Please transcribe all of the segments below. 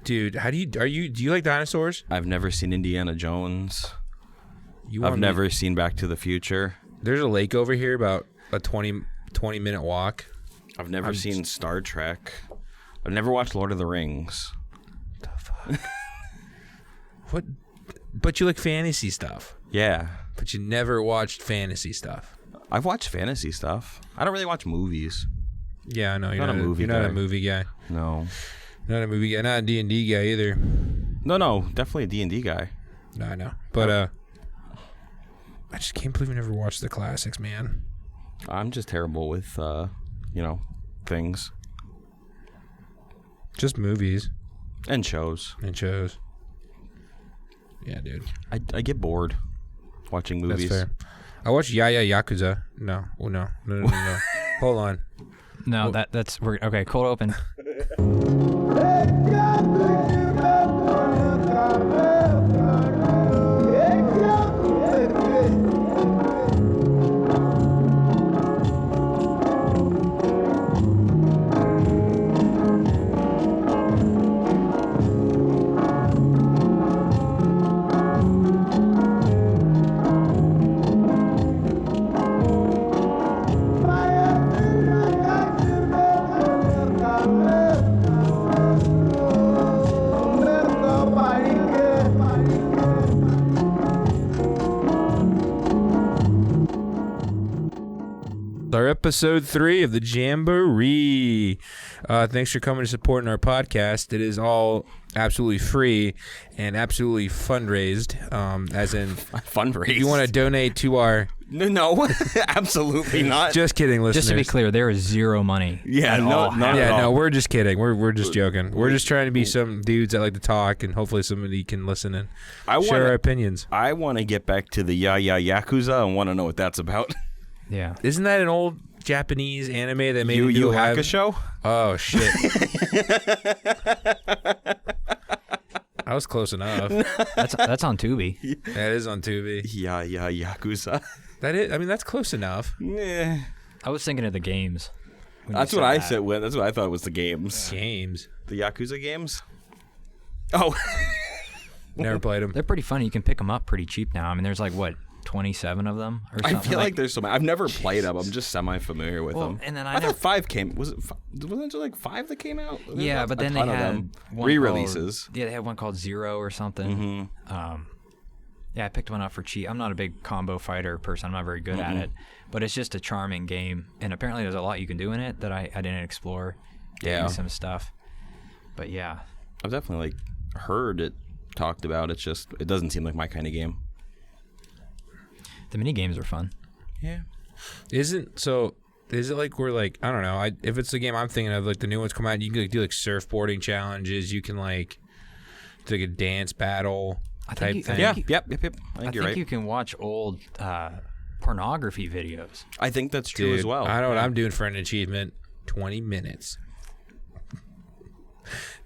Dude, do you like dinosaurs? I've never seen Indiana Jones. I've never seen Back to the Future. There's a lake over here about a 20-minute walk. I've never seen Star Trek. I've never watched Lord of the Rings. What the fuck? What? But you like fantasy stuff. Yeah. But you never watched fantasy stuff. I've watched fantasy stuff. I don't really watch movies. Yeah, I know. You're not a movie guy. Not a movie guy. No. Not a movie guy. Not a D&D guy either. No. Definitely a D&D guy. No, I know. But I just can't believe you never watched the classics, man. I'm just terrible with, things. Just movies. And shows. Yeah, dude. I get bored watching movies. That's fair. I watched Yakuza. No. Oh, no. No. Hold on. No, that's okay. Cold open. Episode 3 of the Jamboree. Thanks for coming to supporting our podcast. It is all absolutely free and absolutely fundraised. As in, fundraised. If you want to donate to our... No, absolutely not. Just kidding, listeners. Just to be clear, there is zero money. No, we're just kidding. We're just joking. We're just trying to be some dudes that like to talk, and hopefully somebody can listen and share our opinions. I want to get back to the Yakuza and want to know what that's about. Yeah. Isn't that an old Japanese anime that made you Hakusho? Oh, shit. I was close enough. That's on Tubi. That is on Tubi. Yakuza. That is. I mean, that's close enough. Yeah. I was thinking of the games. That's what I said. That's what I thought was the games. Games. The Yakuza games? Oh. Never played them. They're pretty funny. You can pick them up pretty cheap now. I mean, there's like, what, 27 of them or something? I feel like there's so many. I've never played them. I'm just semi-familiar with them. And then I thought 5 came. Wasn't there like 5 that came out? Yeah, but then they had re-releases. They had one called Zero or something. Mm-hmm. Yeah, I picked one up for cheap. I'm not a big combo fighter person. I'm not very good at it. But it's just a charming game. And apparently there's a lot you can do in it that I didn't explore. Yeah. Some stuff. But yeah. I've definitely heard it talked about. It's just, it doesn't seem like my kind of game. The mini games are fun. Yeah. Is it like we're like, I don't know, if it's the game I'm thinking of, like the new ones come out, you can like do like surfboarding challenges, you can like do like a dance battle type thing. Yep. I think you're right. You can watch old pornography videos. I think that's true as well. I know what I'm doing for an achievement. 20 minutes.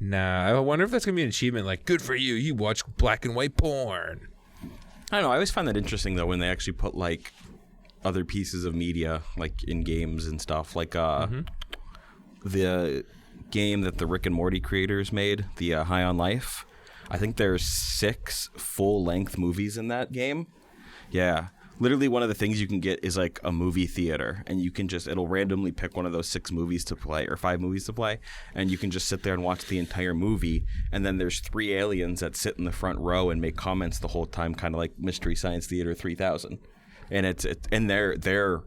Nah, I wonder if that's going to be an achievement like, good for you, you watch black and white porn. I don't know. I always find that interesting, though, when they actually put, like, other pieces of media, like, in games and stuff. Like, the game that the Rick and Morty creators made, the High on Life. I think there's 6 full-length movies in that game. Yeah. Literally, one of the things you can get is, like, a movie theater. And you can just, it'll randomly pick one of those 6 movies to play, or 5 movies to play. And you can just sit there and watch the entire movie. And then there's 3 aliens that sit in the front row and make comments the whole time, kind of like Mystery Science Theater 3000. And they're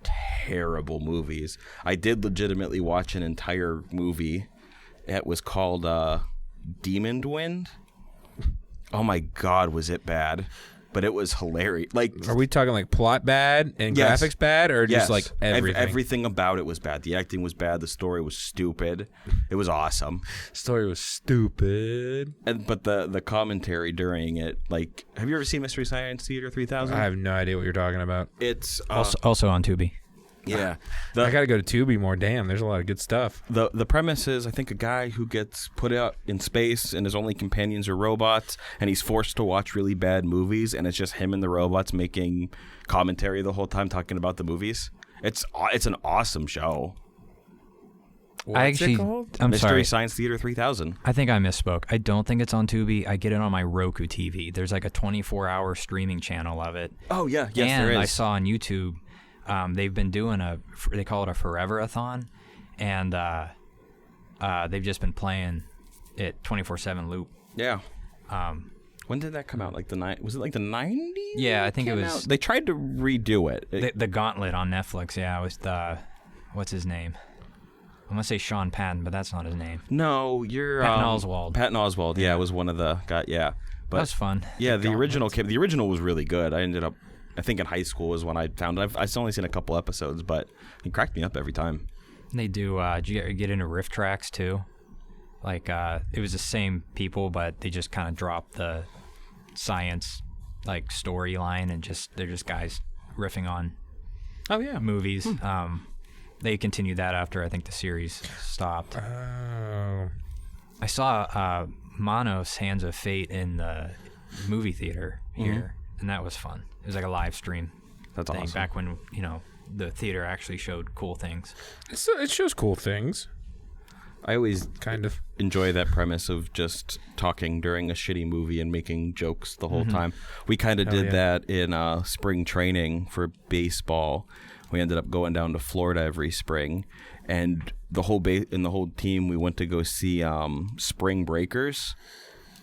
terrible movies. I did legitimately watch an entire movie. It was called Demon Wind. Oh, my God, was it bad. But it was hilarious. Like, are we talking like plot bad and graphics bad, or just like everything? Everything about it was bad. The acting was bad. The story was stupid. It was awesome. Story was stupid. But the commentary during it, like, have you ever seen Mystery Science Theater 3000? I have no idea what you're talking about. It's also on Tubi. Yeah. I got to go to Tubi more. Damn, there's a lot of good stuff. The premise is, I think, a guy who gets put out in space and his only companions are robots, and he's forced to watch really bad movies, and it's just him and the robots making commentary the whole time talking about the movies. It's an awesome show. What's it called? I'm Mystery sorry. Science Theater 3000. I think I misspoke. I don't think it's on Tubi. I get it on my Roku TV. There's like a 24-hour streaming channel of it. Oh yeah, yes and there is. I saw on YouTube, they've been doing they call it a Forever-a-thon, and they've just been playing it 24/7 loop. Yeah. When did that come out? Was it like the 90s? Yeah, I think it was. They tried to redo it. The Gauntlet on Netflix. Yeah, it was what's his name? I'm gonna say Sean Patton, but that's not his name. No, you're Patton Oswalt. Patton Oswalt, yeah, was one of the guy. Yeah, but That was fun. yeah, the original was really good. I think in high school was when I found it. I've only seen a couple episodes, but it cracked me up every time. They do. Did you get into riff tracks too? Like it was the same people, but they just kind of dropped the science like storyline and they're just guys riffing on movies. They continued that after I think the series stopped. Oh. I saw Manos Hands of Fate in the movie theater here, and that was fun. It was like a live stream. That's thing awesome. back when the theater actually showed cool things. It shows cool things. I always Kind of. enjoy that premise of just talking during a shitty movie and making jokes the whole time. We kind of Hell did yeah. that in spring training for baseball. We ended up going down to Florida every spring, and the whole team we went to go see Spring Breakers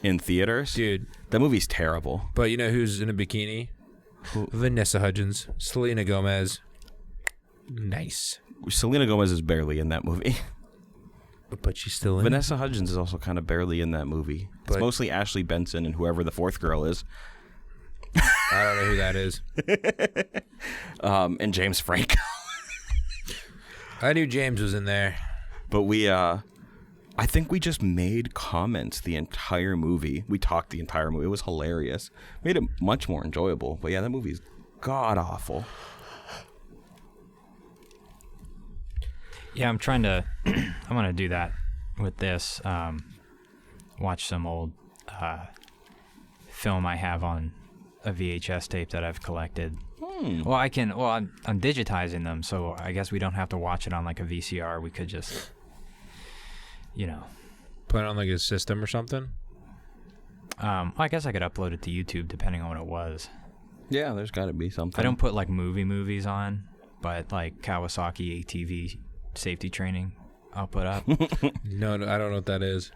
in theaters. Dude. That movie's terrible. But you know who's in a bikini? Vanessa Hudgens. Selena Gomez. Nice. Selena Gomez is barely in that movie. But she's still in Vanessa Hudgens is also kind of barely in that movie. It's But- mostly Ashley Benson and whoever the fourth girl is. I don't know who that is. And James Franco. I knew James was in there. But I think we just made comments the entire movie. We talked the entire movie. It was hilarious. Made it much more enjoyable. But yeah, that movie's god awful. Yeah, I'm trying to. I'm gonna do that with this. Watch some old film I have on a VHS tape that I've collected. Well, I can. Well, I'm digitizing them, so I guess we don't have to watch it on like a VCR. We could just, Put it on like a system or something. I guess I could upload it to YouTube depending on what it was. Yeah, there's got to be something. I don't put like movies on, but like Kawasaki ATV safety training, I'll put up. No, I don't know what that is.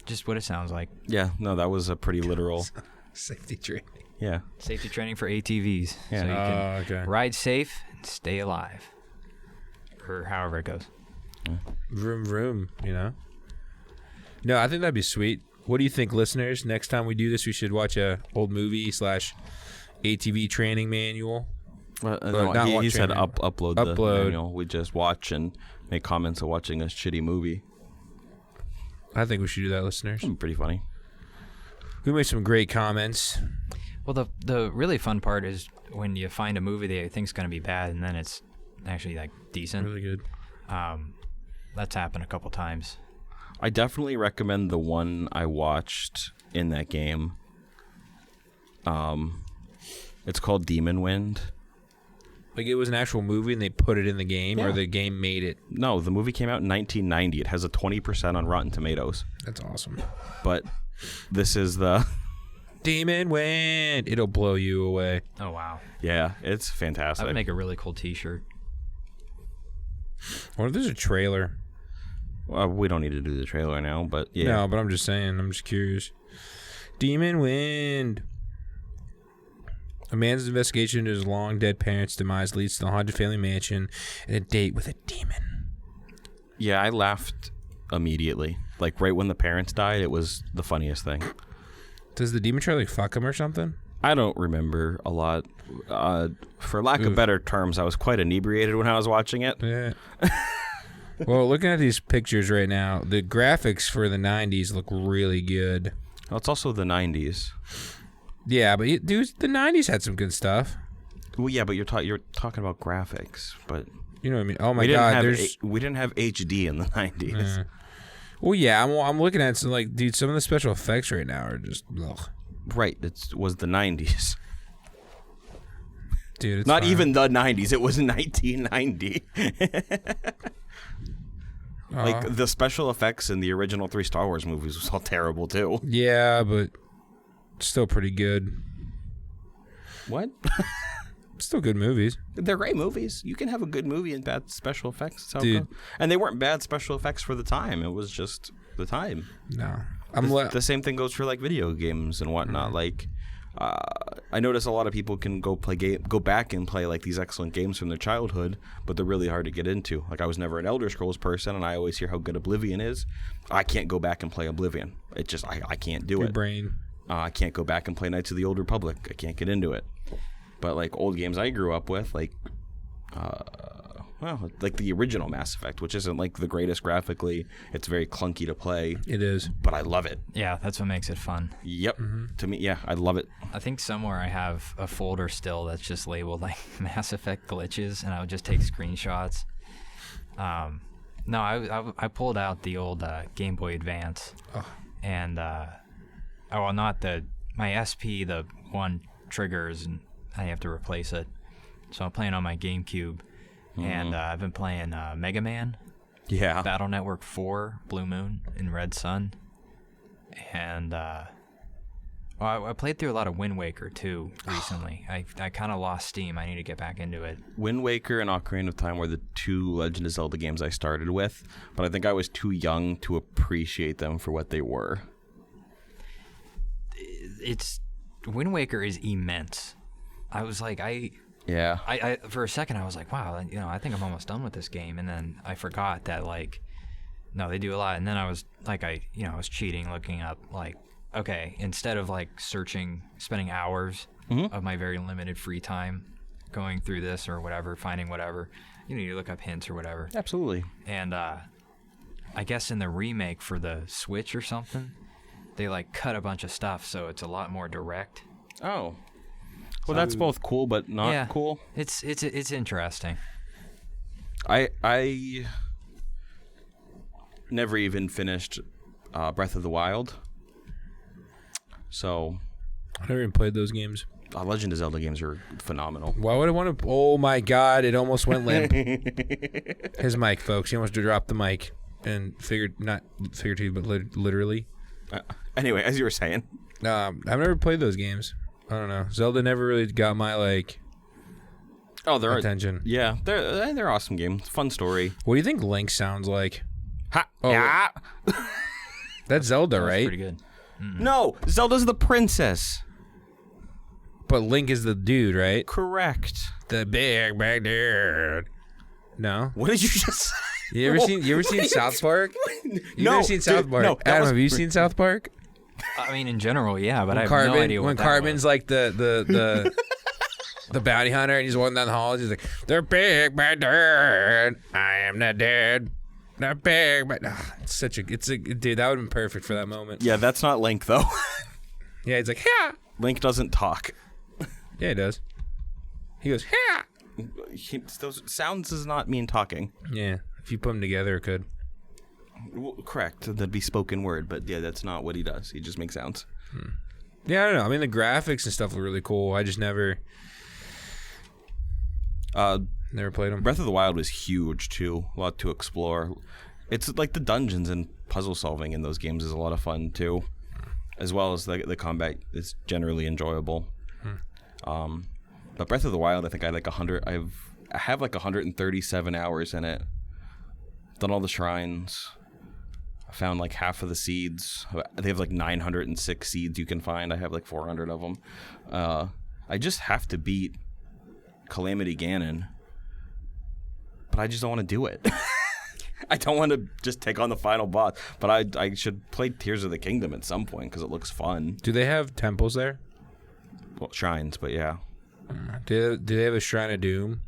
Just what it sounds like. Yeah, no, that was a pretty literal. Safety training. Yeah. Safety training for ATVs. Yeah. So you can Okay. ride safe and stay alive. Or however it goes. Vroom, No, I think that'd be sweet. What do you think, listeners? Next time we do this, we should watch a old movie / ATV training manual. Well, not no, he watch said training. upload the Upload. manual. We just watch and make comments of watching a shitty movie. I think we should do that, listeners. That'd be pretty funny. We made some great comments. Well, the really fun part is when you find a movie that you think's going to be bad and then it's actually like decent. Really good. That's happened a couple times. I definitely recommend the one I watched in that game. It's called Demon Wind. Like it was an actual movie and they put it in the game, Yeah. or the game made it. No, the movie came out in 1990. It has a 20% on Rotten Tomatoes. That's awesome. But this is the... Demon Wind. It'll blow you away. Oh, wow. Yeah, it's That fantastic. would make a really cool t-shirt. Or if there's a trailer. We don't need to do the trailer now, but yeah. No, but I'm just saying. I'm just curious. Demon Wind. A man's investigation into his long-dead parents' demise leads to the haunted family mansion and a date with a demon. Yeah, I laughed immediately. Like, right when the parents died, it was the funniest thing. Does the demon try to, like, fuck him or something? I don't remember a lot. For lack of better terms, I was quite inebriated when I was watching it. Yeah. Well, looking at these pictures right now, the graphics for the 90s look really good. Well, it's also the 90s. Yeah, but dude, the 90s had some good stuff. Well, yeah, but you're talking about graphics, but You know what I mean? Oh my we didn't god, have there's we didn't have HD in the 90s. well, yeah, I'm looking at some like, dude, some of the special effects right now are just, ugh. Right, it was the 90s. Dude, it's Not fine. even the 90s. It was 1990. Like, the special effects in the original 3 Star Wars movies was all terrible, too. Yeah, but still pretty good. What? Still good movies. They're great movies. You can have a good movie and bad special effects. That's how it Dude. goes. And they weren't bad special effects for the time. It was just the time. No. The same thing goes for, like, video games and whatnot. Like, I notice a lot of people can go back and play, like, these excellent games from their childhood, but they're really hard to get into. Like, I was never an Elder Scrolls person, and I always hear how good Oblivion is. I can't go back and play Oblivion. It just, I can't do Your it. brain. I can't go back and play Knights of the Old Republic. I can't get into it. But, like, old games I grew up with, like, like the original Mass Effect, which isn't, like, the greatest graphically. It's very clunky to play. It is. But I love it. Yeah, that's what makes it fun. Yep. To me, yeah, I love it. I think somewhere I have a folder still that's just labeled, like, Mass Effect glitches, and I would just take screenshots. No, I pulled out the old Game Boy Advance. Oh. And, not my SP, the one triggers, and I have to replace it. So I'm playing on my GameCube, and I've been playing Mega Man, Battle Network 4, Blue Moon, and Red Sun, and I played through a lot of Wind Waker too recently. I kind of lost steam. I need to get back into it. Wind Waker and Ocarina of Time were the 2 Legend of Zelda games I started with, but I think I was too young to appreciate them for what they were. Wind Waker is immense. I was like, I for a second I was like, wow, I think I'm almost done with this game, and then I forgot that, like, no, they do a lot. And then I was like, I was cheating, looking up, like, okay, instead of, like, spending hours of my very limited free time going through this or whatever, finding whatever, you look up hints or whatever. Absolutely. And I guess in the remake for the Switch or something, they, like, cut a bunch of stuff, so it's a lot more direct. Oh. Well, that's both cool but not cool. It's interesting. I never even finished Breath of the Wild. So I never even played those games. Legend of Zelda games are phenomenal. Why would I want to? Oh my God! It almost went limp. His mic, folks. He almost dropped the mic and not figuratively, but literally. Anyway, as you were saying, I've never played those games. I don't know. Zelda never really got my attention. Yeah, they're awesome games. Fun story. What do you think Link sounds like? Ha! Oh, yeah. That's Zelda, right? Pretty good. No, Zelda's the princess. But Link is the dude, right? Correct. The big bad dude. No. What did you just say? You ever seen South Park? You ever seen South Park? No, Adam, have you seen South Park? I mean, in general, yeah, but I have no idea what when that Carbon's was. like the bounty hunter, and he's walking down the hall, and he's like, "The big bad dude, I am the dude, the big bad." It's dude. That would have been perfect for that moment. Yeah, that's not Link though. Yeah, he's like, "Yeah." Link doesn't talk. Yeah, he does. He goes, "Yeah." Those sounds does not mean talking. Yeah, if you put them together, it could. Well, correct. That'd be spoken word, but yeah, that's not what he does. He just makes sounds. Yeah, I don't know. I mean, the graphics and stuff look really cool. I just never played them. Breath of the Wild was huge too. A lot to explore. It's like the dungeons and puzzle solving in those games is a lot of fun too, as well as the combat is generally enjoyable. But Breath of the Wild, I think I have like 137 hours in it. Done all the shrines. I found like half of the seeds. They have like 906 seeds you can find. I have like 400 of them. I just have to beat Calamity Ganon, but I just don't want to do it. I don't want to just take on the final boss, but I should play Tears of the Kingdom at some point because it looks fun. Do they have temples there? Well, shrines, but yeah. Do they have a Shrine of Doom?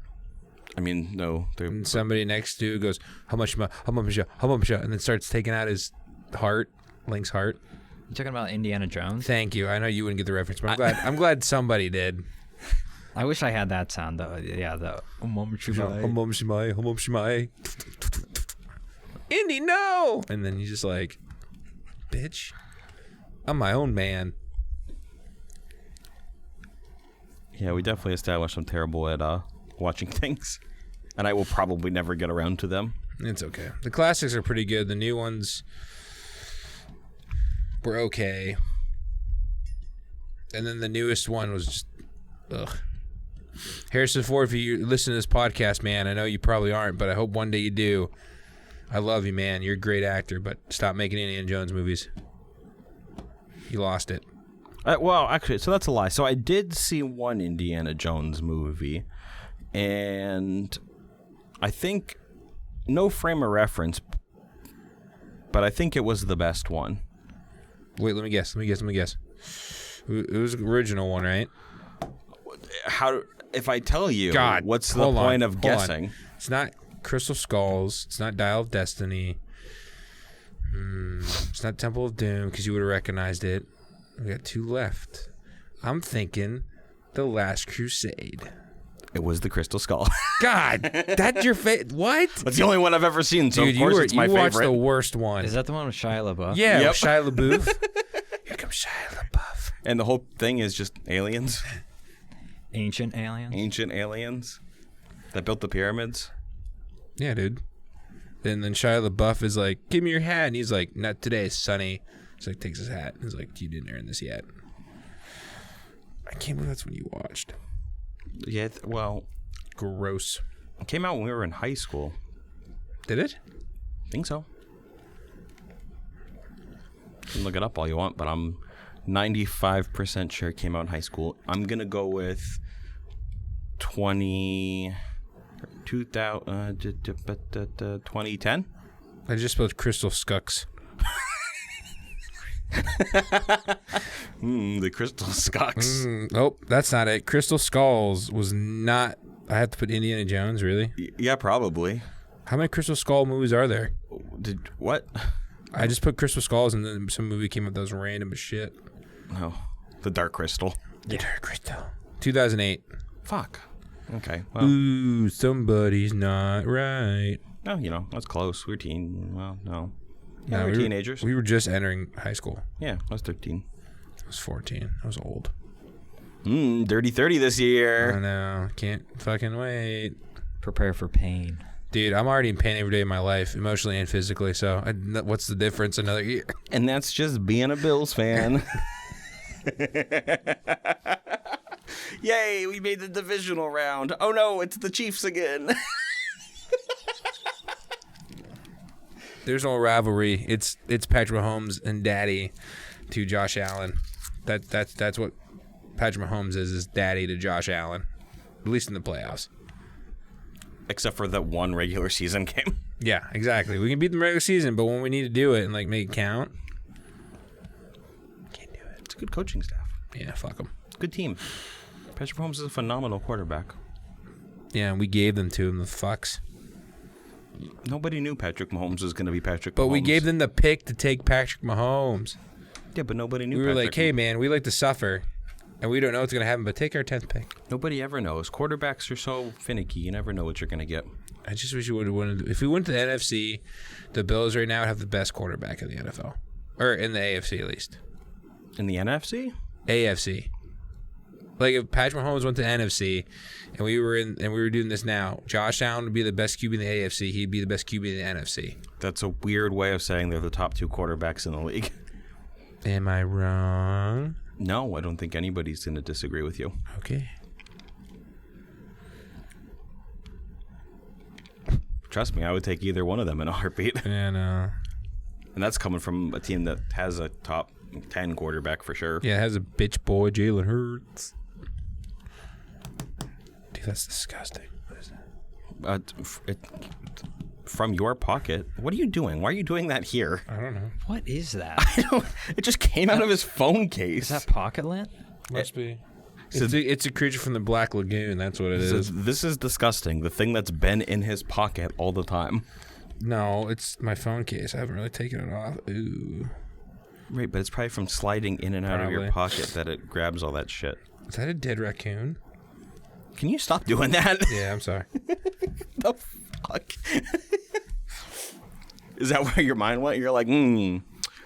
I mean, no. And somebody next to goes, how much, and then starts taking out his heart, Link's heart. You talking about Indiana Jones? Thank you. I know you wouldn't get the reference, but I'm glad somebody did. I wish I had that sound though. Yeah, the Indy, no! And then he's just like, bitch, I'm my own man. Yeah, we definitely established I'm terrible at watching things, and I will probably never get around to them. It's okay. The classics are pretty good. The new ones were okay. And then the newest one was just, ugh. Harrison Ford, if you listen to this podcast, man, I know you probably aren't, but I hope one day you do. I love you, man. You're a great actor, but stop making Indiana Jones movies. You lost it. Well, actually, so that's a lie. So I did see one Indiana Jones movie, and I think, no frame of reference, but I think it was the best one. Wait, let me guess. It was the original one, right? How? If I tell you, God, what's the point of guessing? It's not Crystal Skulls. It's not Dial of Destiny. It's not Temple of Doom, because you would have recognized it. We got 2 left. I'm thinking The Last Crusade. It was the Crystal Skull. God, that's your favorite. What? That's the only one I've ever seen, so Dude, of course it's my you favorite. watched the worst one. Is that the one with Shia LaBeouf? Yeah, Yep. with Shia LaBeouf. Here comes Shia LaBeouf. And the whole thing is just aliens. Ancient aliens? Ancient aliens that built the pyramids. Yeah, dude. And then Shia LaBeouf is like, give me your hat. And he's like, not today, Sonny. He's like, takes his hat. He's like, you didn't earn this yet. I can't believe that's when you watched. Yeah, well, Gross. it came out when we were in high school. Did it? I think so. You can look it up all you want, but I'm 95% sure it came out in high school. I'm going to go with 2010. I just spelled Crystal Skucks. The Crystal Skucks. Oh, that's not it. Crystal Skulls was not. I have to put Indiana Jones, really? Yeah, probably. How many Crystal Skull movies are there? What? I just put Crystal Skulls and then some movie came up that was random as shit. No, the Dark Crystal. The Dark Crystal. 2008. Fuck. Okay. Well, Ooh, somebody's not right. no, that's close. We're teen. Well, no. Yeah, No, we're we teenagers. We were just entering high school. Yeah, I was 13. I was 14. I was old. Dirty 30 this I year. know. Can't fucking wait. Prepare for pain. Dude, I'm already in pain every day of my life, emotionally and physically, so what's the difference another year? And that's just being a Bills fan. Yay, we made the divisional round. Oh no, it's the Chiefs again. There's no rivalry. It's Patrick Mahomes and Daddy to Josh Allen. That's what Patrick Mahomes is Daddy to Josh Allen, at least in the playoffs. Except for that one regular season game. Yeah, exactly. We can beat them regular season, but when we need to do it and like make it count, can't do it. It's a good coaching staff. Yeah, fuck them. It's a good team. Patrick Mahomes is a phenomenal quarterback. Yeah, and we gave them to him, the fucks. Nobody knew Patrick Mahomes was going to be Patrick Mahomes. But we gave them the pick to take Patrick Mahomes. Yeah, but nobody knew We were Patrick like, hey, man, we like to suffer, and we don't know what's going to happen, but take our 10th pick. Nobody ever knows. Quarterbacks are so finicky. You never know what you're going to get. I just wish you would have won. If we went to the NFC, the Bills right now would have the best quarterback in the NFL. Or in the AFC, at least. In the NFC? AFC. Like, if Patrick Mahomes went to NFC, and we were doing this now, Josh Allen would be the best QB in the AFC. He'd be the best QB in the NFC. That's a weird way of saying they're the top 2 quarterbacks in the league. Am I wrong? No, I don't think anybody's going to disagree with you. Okay. Trust me, I would take either one of them in a heartbeat. Yeah, no. And that's coming from a team that has a top 10 quarterback for sure. Yeah, it has a bitch boy, Jalen Hurts. Dude, that's disgusting. What is that? From your pocket. What are you doing? Why are you doing that here? I don't know. What is that? It just came out of his phone case. Is that pocket lint? Must be. It's a creature from the Black Lagoon. That's what it is. This is disgusting. The thing that's been in his pocket all the time. No, it's my phone case. I haven't really taken it off. Ooh. Right, but it's probably from sliding in and out of your Probably. pocket that it grabs all that shit. Is that a dead raccoon? Can you stop doing that? Yeah, I'm sorry. The fuck? Is that where your mind went? You're like,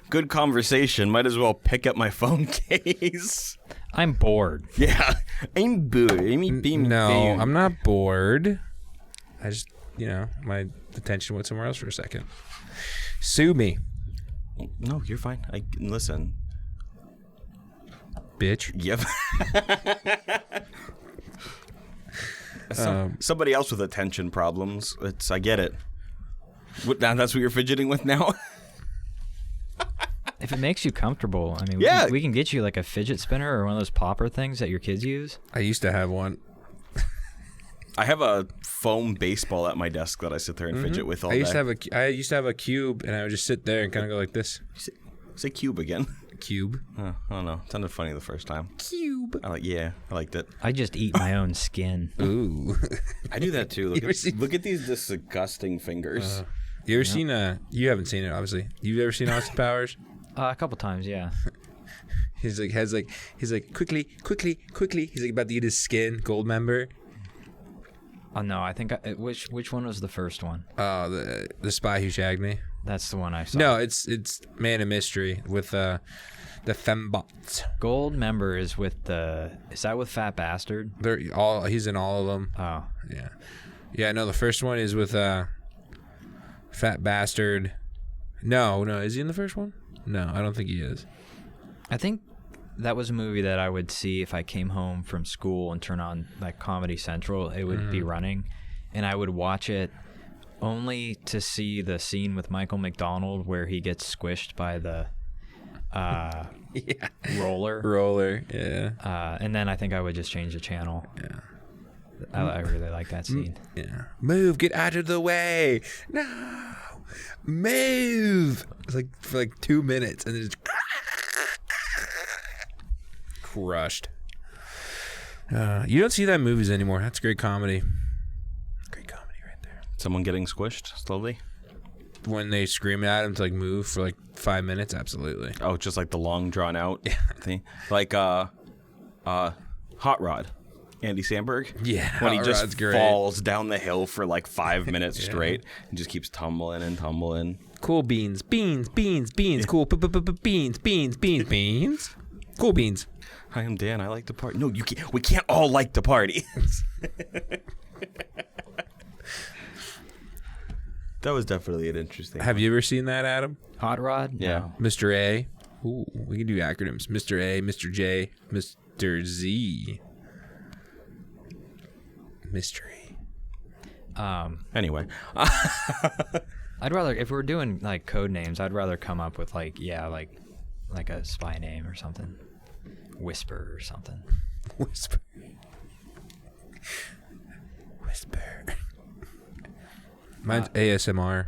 good conversation. Might as well pick up my phone case. I'm bored. Yeah, I'm bored. No, I'm not bored. my attention went somewhere else for a second. Sue me, No, you're fine. Listen. bitch. Yep. Somebody else with attention problems. I get it. That's what you're fidgeting with now? If it makes you comfortable, I mean, Yeah. we can get you like a fidget spinner or one of those popper things that your kids use. I used to have one. I have a foam baseball at my desk that I sit there and fidget with all day. I used to have a cube, and I would just sit there and kind of go like this. Say cube again. Cube. I don't know. It sounded funny the first time. Cube. I liked it. I just eat my own skin. Ooh. I do that too. Look at these disgusting fingers. You ever seen you haven't seen it, obviously. You've ever seen Austin Powers? A couple times, yeah. He's like quickly. He's like about to eat his skin, gold member. Oh no, I think which one was the first one? Oh, the Spy Who Shagged Me. That's the one I saw. No, it's Man of Mystery with the fembots. Gold member is with is that with Fat Bastard? He's in all of them. Oh. Yeah. No, the first one is with Fat Bastard. No, is he in the first one? No, I don't think he is. I think that was a movie that I would see if I came home from school and turn on like Comedy Central. It would be running, and I would watch it only to see the scene with Michael McDonald where he gets squished by the roller. Yeah. And then I think I would just change the channel. Yeah. I really like that scene. Yeah. Move, get out of the way. No. Move. It's like for like 2 minutes and then it's crushed. You don't see that in movies anymore. That's great comedy. Great comedy right there. Someone getting squished slowly? When they scream at him to like move for like 5 minutes, absolutely. Oh, just like the long drawn out thing. Like Hot Rod. Andy Samberg. Yeah, when he Hot just Rod's great. falls down the hill for like 5 minutes straight and just keeps tumbling and tumbling. Cool beans. Cool beans. Cool beans. Hi, I'm Dan. I like to party. No, you can't. We can't all like to party. That was definitely an interesting. Have you ever seen that, Adam? Hot Rod? Yeah. No. Mr. A. Ooh, we can do acronyms. Mr. A, Mr. J, Mr. Z. Mystery. Anyway. I'd rather, if we're doing like code names, I'd rather come up with like a spy name or something. Whisper or something. Whisper. Mine's ASMR.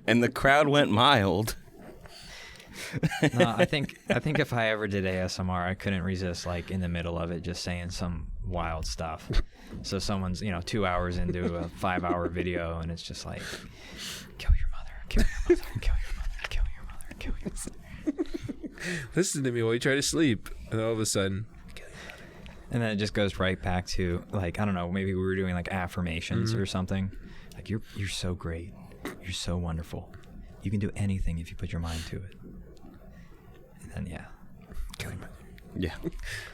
And the crowd went mild. No, I think if I ever did ASMR, I couldn't resist like in the middle of it just saying some wild stuff. So someone's 2 hours into a 5-hour video and it's just like, kill your mother, kill your mother, kill your mother, kill your mother, kill your mother. Listen to me while you try to sleep. And all of a sudden, And then it just goes right back to like, I don't know, maybe we were doing like affirmations or something. Like you're so great. You're so wonderful. You can do anything if you put your mind to it. And then kill your mother. Yeah.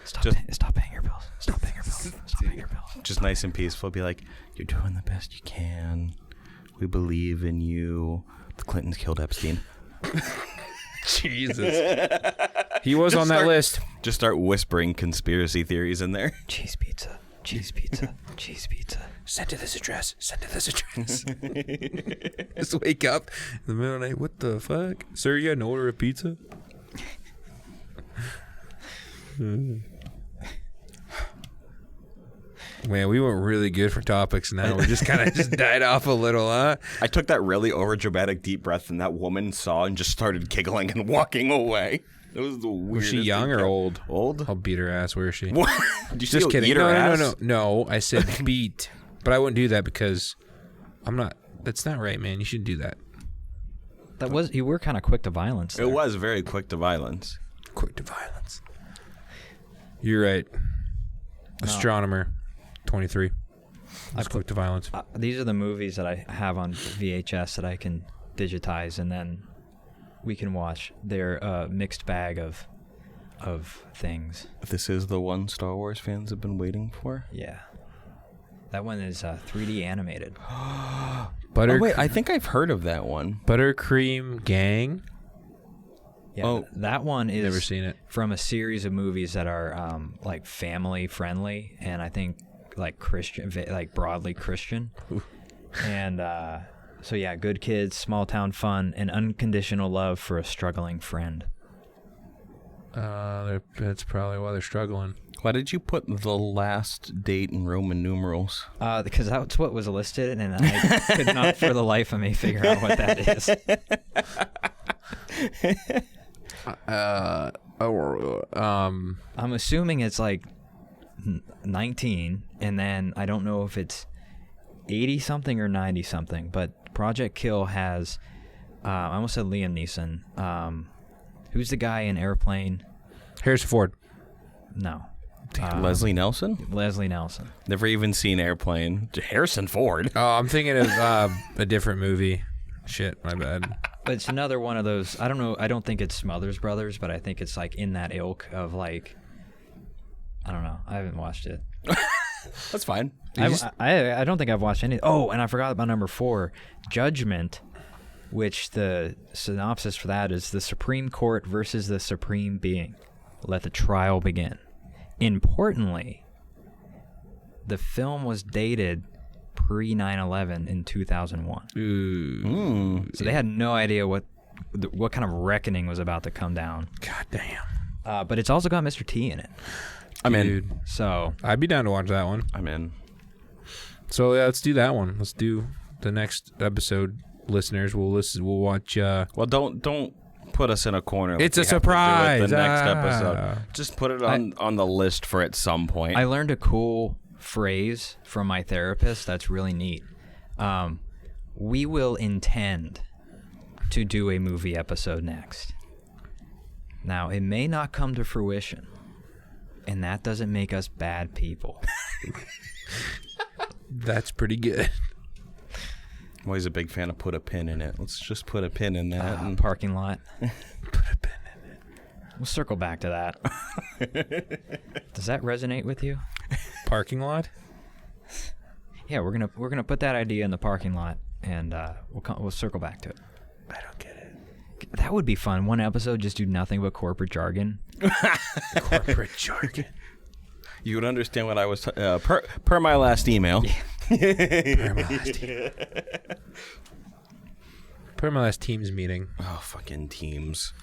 Stop paying your bills. Stop paying your bills. Stop paying your bills. Just nice and peaceful. Be like, you're doing the best you can. We believe in you. The Clintons killed Epstein. Jesus. He was on that list. Just start whispering conspiracy theories in there. Cheese pizza. Cheese pizza. Cheese pizza. Send to this address. Send to this address. Just wake up in the middle of the night. What the fuck? Sir, you had an order of pizza? Man, we went really good for topics now. We just kind of just died off a little, huh? I took that really overdramatic deep breath, and that woman saw and just started giggling and walking away. It was the weirdest. Was she young or old? Old? I'll beat her ass. Where is she? What? Did you Just kidding. eat her ass? No. I said beat, but I wouldn't do that because I'm not. That's not right, man. You shouldn't do that. You were kind of quick to violence there. It was very quick to violence. Quick to violence. You're right. Astronomer, 23. That's quick to violence. These are the movies that I have on VHS that I can digitize, and then we can watch. They're a mixed bag of things. This is the one Star Wars fans have been waiting for. Yeah. That one is 3D animated. Butter. Oh, wait, I think I've heard of that one. Buttercream Gang. Yeah, that one is Never seen it. from a series of movies that are like family friendly, and I think like Christian, like broadly Christian. And so yeah, good kids, small town fun, and unconditional love for a struggling friend. That's probably why they're struggling. Why did you put the last date in Roman numerals? Because that's what was listed, and I could not for the life of me figure out what that is. I'm assuming it's like 19, and then I don't know if it's 80 something or 90 something. But Project Kill has, I almost said Liam Neeson. Who's the guy in Airplane? Harrison Ford. No. Leslie Nelson? Leslie Nelson. Never even seen Airplane. Harrison Ford. Oh, I'm thinking of a different movie. Shit, my bad. But it's another one of those. I don't know. I don't think it's Smothers Brothers, but I think it's like in that ilk of like. I don't know. I haven't watched it. That's fine. I don't think I've watched any. Oh, and I forgot about number 4, Judgment, which the synopsis for that is the Supreme Court versus the Supreme Being. Let the trial begin. Importantly, the film was dated pre 9/11 in 2001. Ooh. So they had no idea what kind of reckoning was about to come down. God damn. But it's also got Mr. T in it. I'm Dude. in. So I'd be down to watch that one. I'm in. So yeah, let's do that one. Let's do the next episode. Listeners, we'll listen. We'll watch. Well, don't put us in a corner. It's we a have to do it surprise. The next episode. Just put it on the list for at some point. I learned a cool phrase from my therapist that's really neat. We will intend to do a movie episode next. Now, it may not come to fruition, and that doesn't make us bad people. That's pretty good. I'm always a big fan of put a pin in it. Let's just put a pin in that. Parking lot. Put a pin in it. We'll circle back to that. Does that resonate with you? Parking lot. Yeah, we're gonna put that idea in the parking lot, and we'll circle back to it. I don't get it. That would be fun. One episode, just do nothing but corporate jargon. Corporate jargon. You would understand what I was per my last email. Per my last Teams meeting. Oh, fucking Teams.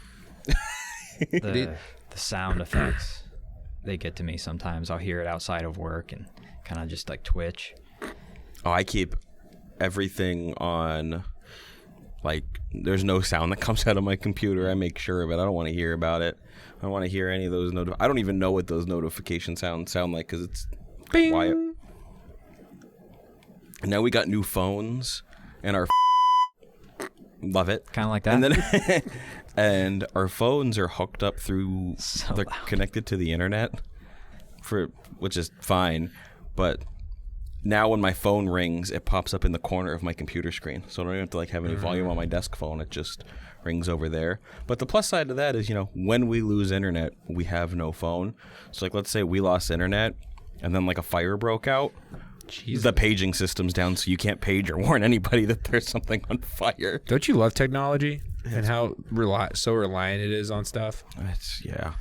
The sound effects, they get to me sometimes. I'll hear it outside of work and kind of just like twitch. Oh, I keep everything on. Like, there's no sound that comes out of my computer. I make sure of it. I don't want to hear about it. I don't want to hear any of those I don't even know what those notification sound like because it's Bing. quiet. And now we got new phones, and our love it. Kind of like that. And then and our phones are hooked up through. So they're loud. connected to the internet, which is fine, but. Now when my phone rings, it pops up in the corner of my computer screen. So I don't even have to have any volume on my desk phone. It just rings over there. But the plus side of that is, when we lose internet, we have no phone. So let's say we lost internet and then a fire broke out. Jesus. The paging system's down, so you can't page or warn anybody that there's something on fire. Don't you love technology and how so reliant it is on stuff? Yeah.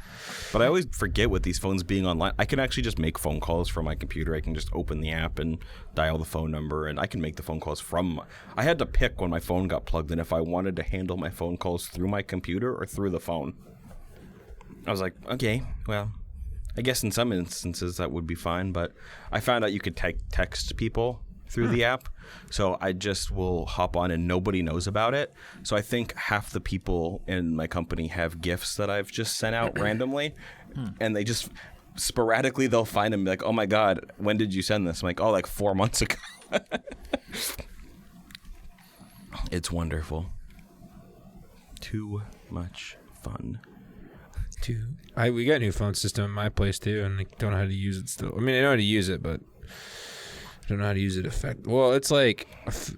But I always forget with these phones being online. I can actually just make phone calls from my computer. I can just open the app and dial the phone number, and I can make the phone calls from. I had to pick when my phone got plugged in if I wanted to handle my phone calls through my computer or through the phone. I was like, okay, well, I guess in some instances that would be fine, but I found out you could text people through the app, so I just will hop on and nobody knows about it. So I think half the people in my company have gifts that I've just sent out randomly, and they just sporadically they'll find them like, oh my god, when did you send this? I'm like, 4 months ago. It's wonderful. Too much fun. We got a new phone system in my place too, and I don't know how to use it still. I mean, I know how to use it, but I don't know how to use it Well, it's like...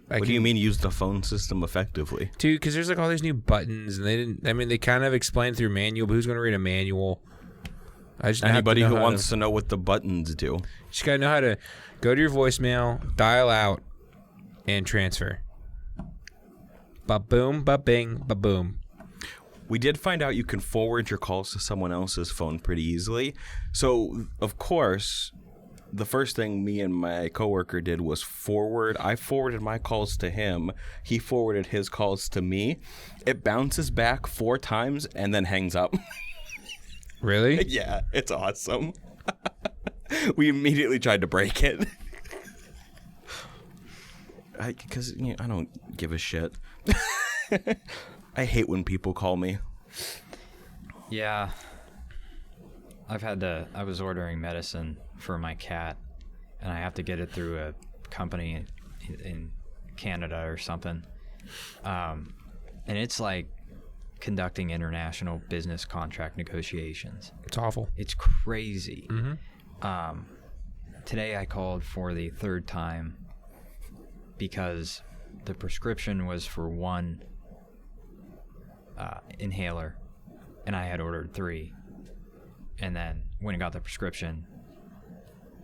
What do you mean use the phone system effectively? Dude, because there's all these new buttons, and they kind of explained through manual, but who's going to read a manual? I just have to Anybody know who how wants to know what the buttons do. just gotta know how to go to your voicemail, dial out, and transfer. Ba boom, ba bing, ba boom. We did find out you can forward your calls to someone else's phone pretty easily. So, of course, the first thing me and my coworker did was forward. I forwarded my calls to him. He forwarded his calls to me. It bounces back 4 times and then hangs up. Really? Yeah, it's awesome. We immediately tried to break it. Because I don't give a shit. I hate when people call me. Yeah. I was ordering medicine for my cat, and I have to get it through a company in Canada or something. And it's like conducting international business contract negotiations. It's awful. It's crazy. Mm-hmm. Today I called for the 3rd time because the prescription was for 1 inhaler, and I had ordered 3. And then when I got the prescription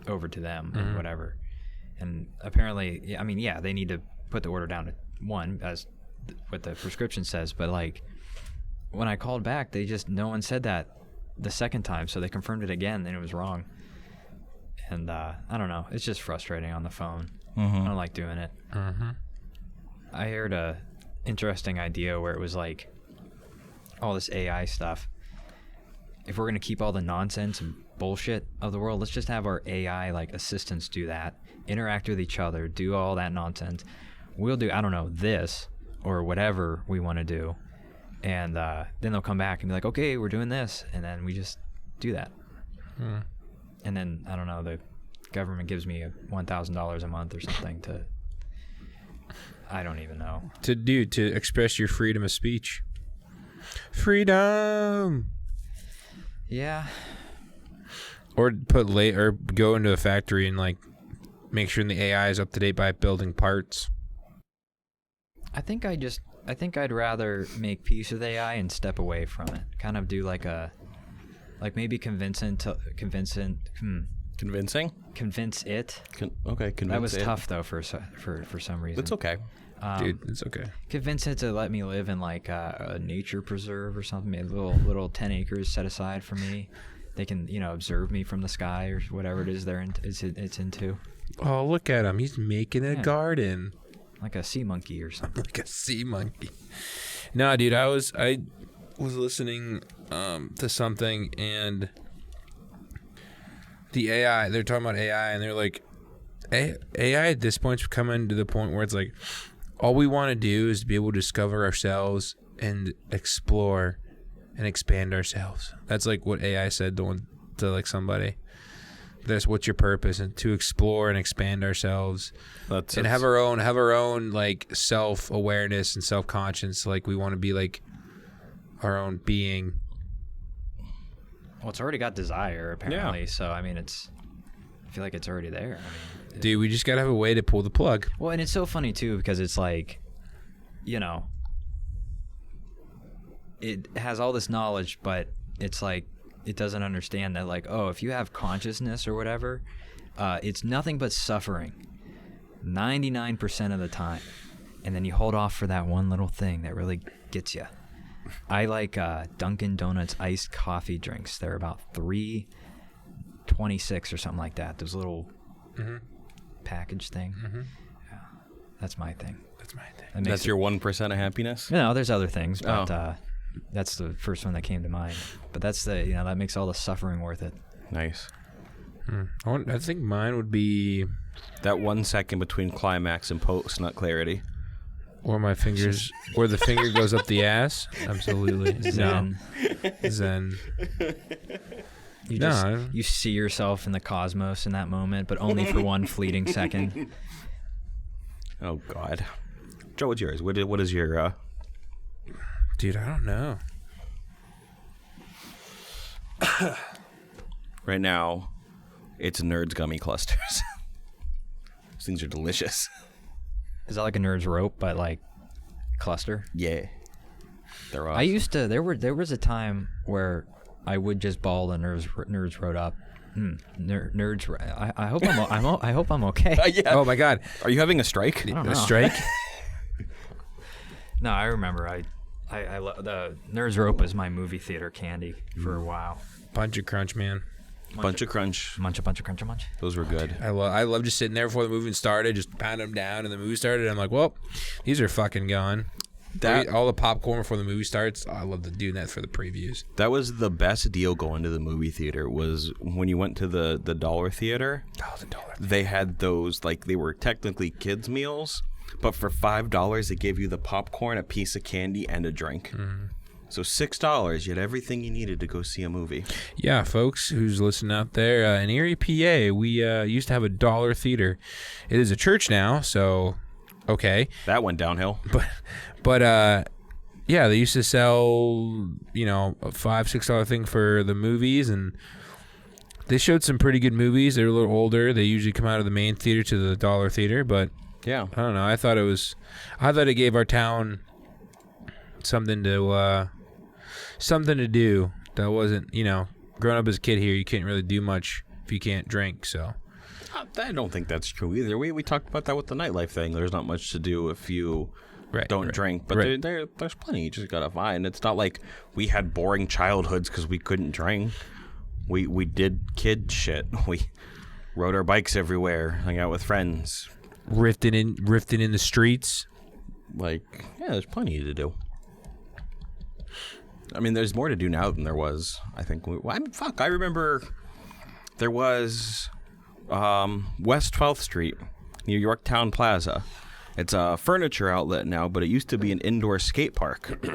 over to them or whatever, and apparently, they need to put the order down to 1 as what the prescription says, but like when I called back, no one said that the 2nd time, so they confirmed it again, and it was wrong. And I don't know, it's just frustrating on the phone. I don't like doing it. I heard a interesting idea where it was like all this AI stuff. If we're gonna keep all the nonsense and bullshit of the world, let's just have our AI like assistants do that, interact with each other, do all that nonsense. We'll do, I don't know, this or whatever we want to do, and then they'll come back and be like, okay, we're doing this, and then we just do that. And then I don't know, the government gives me $1,000 a month or something to, I don't even know, to express your freedom of speech. Freedom. Yeah. Or or go into a factory and like make sure the AI is up to date by building parts. I think I'd rather make peace with AI and step away from it. Kind of do like maybe convince it. Convincing? Convince it. Okay, convince That was it. tough though for some reason. It's okay. Dude, it's okay. Convince it to let me live in like a nature preserve or something. Maybe little 10 acres set aside for me. They can observe me from the sky or whatever it is it's into. Oh, look at him! He's making a garden. Like a sea monkey or something. Like a sea monkey. No, dude, I was listening to something, and the AI, they're talking about AI, and they're like, AI at this point is coming to the point where it's like, all we want to do is be able to discover ourselves and explore and expand ourselves. That's like what AI said to like somebody. That's what's your purpose, and to explore and expand ourselves, and have our own like self-awareness and self-conscience. Like we want to be like our own being. Well, it's already got desire apparently, yeah. So I mean, I feel like it's already there. Dude, we just gotta have a way to pull the plug. Well, and it's so funny too because it's like, it has all this knowledge, but it's like it doesn't understand that, like, oh, if you have consciousness or whatever, it's nothing but suffering 99% of the time, and then you hold off for that one little thing that really gets you. I like Dunkin' Donuts iced coffee drinks. They're about $3.26 or something like that. Those little package thing. Yeah, that's my thing. That's your 1% of happiness? No, there's other things, but that's the first one that came to mind. But that's that makes all the suffering worth it. Nice. I think mine would be that 1 second between climax and post-nut clarity. Or my fingers, where the finger goes up the ass. Absolutely. Zen. Zen. You see yourself in the cosmos in that moment, but only for one fleeting second. Oh, God. Joe, what's yours? What is your... Dude, I don't know. Right now, it's Nerds Gummy Clusters. Those things are delicious. Is that like a Nerd's Rope, but like cluster? Yeah. They're awesome. I used to, there was a time where I would just ball the nerds wrote up. Nerds. I hope I hope I'm okay. Yeah. Oh my God, Are you having a strike? I don't know. a strike? No, I remember. I the Nerds Rope was my movie theater candy for a while. Bunch of crunch, man. Bunch of crunch. Bunch of crunch. Those were good. I love just sitting there before the movie started, just pound them down, and the movie started. I'm like, well, these are fucking gone. All the popcorn before the movie starts. I love doing that for the previews. That was the best deal going to the movie theater was when you went to the dollar theater. Oh, the dollar. They had those, like, they were technically kids meals, but for $5 they gave you the popcorn, a piece of candy, and a drink. Mm-hmm. So $6, you had everything you needed to go see a movie. Yeah, folks who's listening out there, in Erie, PA, we used to have a dollar theater. It is a church now, so okay. That went downhill. But yeah, they used to sell, a $5-6 thing for the movies, and they showed some pretty good movies. They're a little older. They usually come out of the main theater to the dollar theater, but yeah, I don't know. I thought it gave our town something to do that wasn't, growing up as a kid here, you can't really do much if you can't drink. So I don't think that's true either. We talked about that with the nightlife thing. There's not much to do if you don't drink, but there's plenty. You just gotta find. It's not like we had boring childhoods because we couldn't drink. We did kid shit. We rode our bikes everywhere, hung out with friends, rifting in the streets. There's plenty to do. I mean, there's more to do now than there was. I think. I remember there was West 12th Street, near Yorktown Plaza. It's a furniture outlet now, but it used to be an indoor skate park.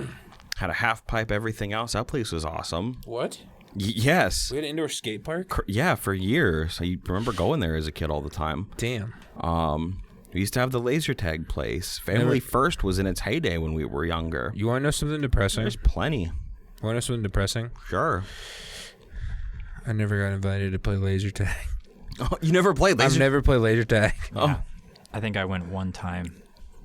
Had a half pipe, everything else. That place was awesome. What? Yes. We had an indoor skate park? Yeah, for years. I remember going there as a kid all the time. Damn. We used to have the laser tag place. Family First was in its heyday when we were younger. You want to know something depressing? There's plenty. You want to know something depressing? Sure. I never got invited to play laser tag. Oh, you never played laser? I've never played laser tag. Oh. Yeah. I think I went one time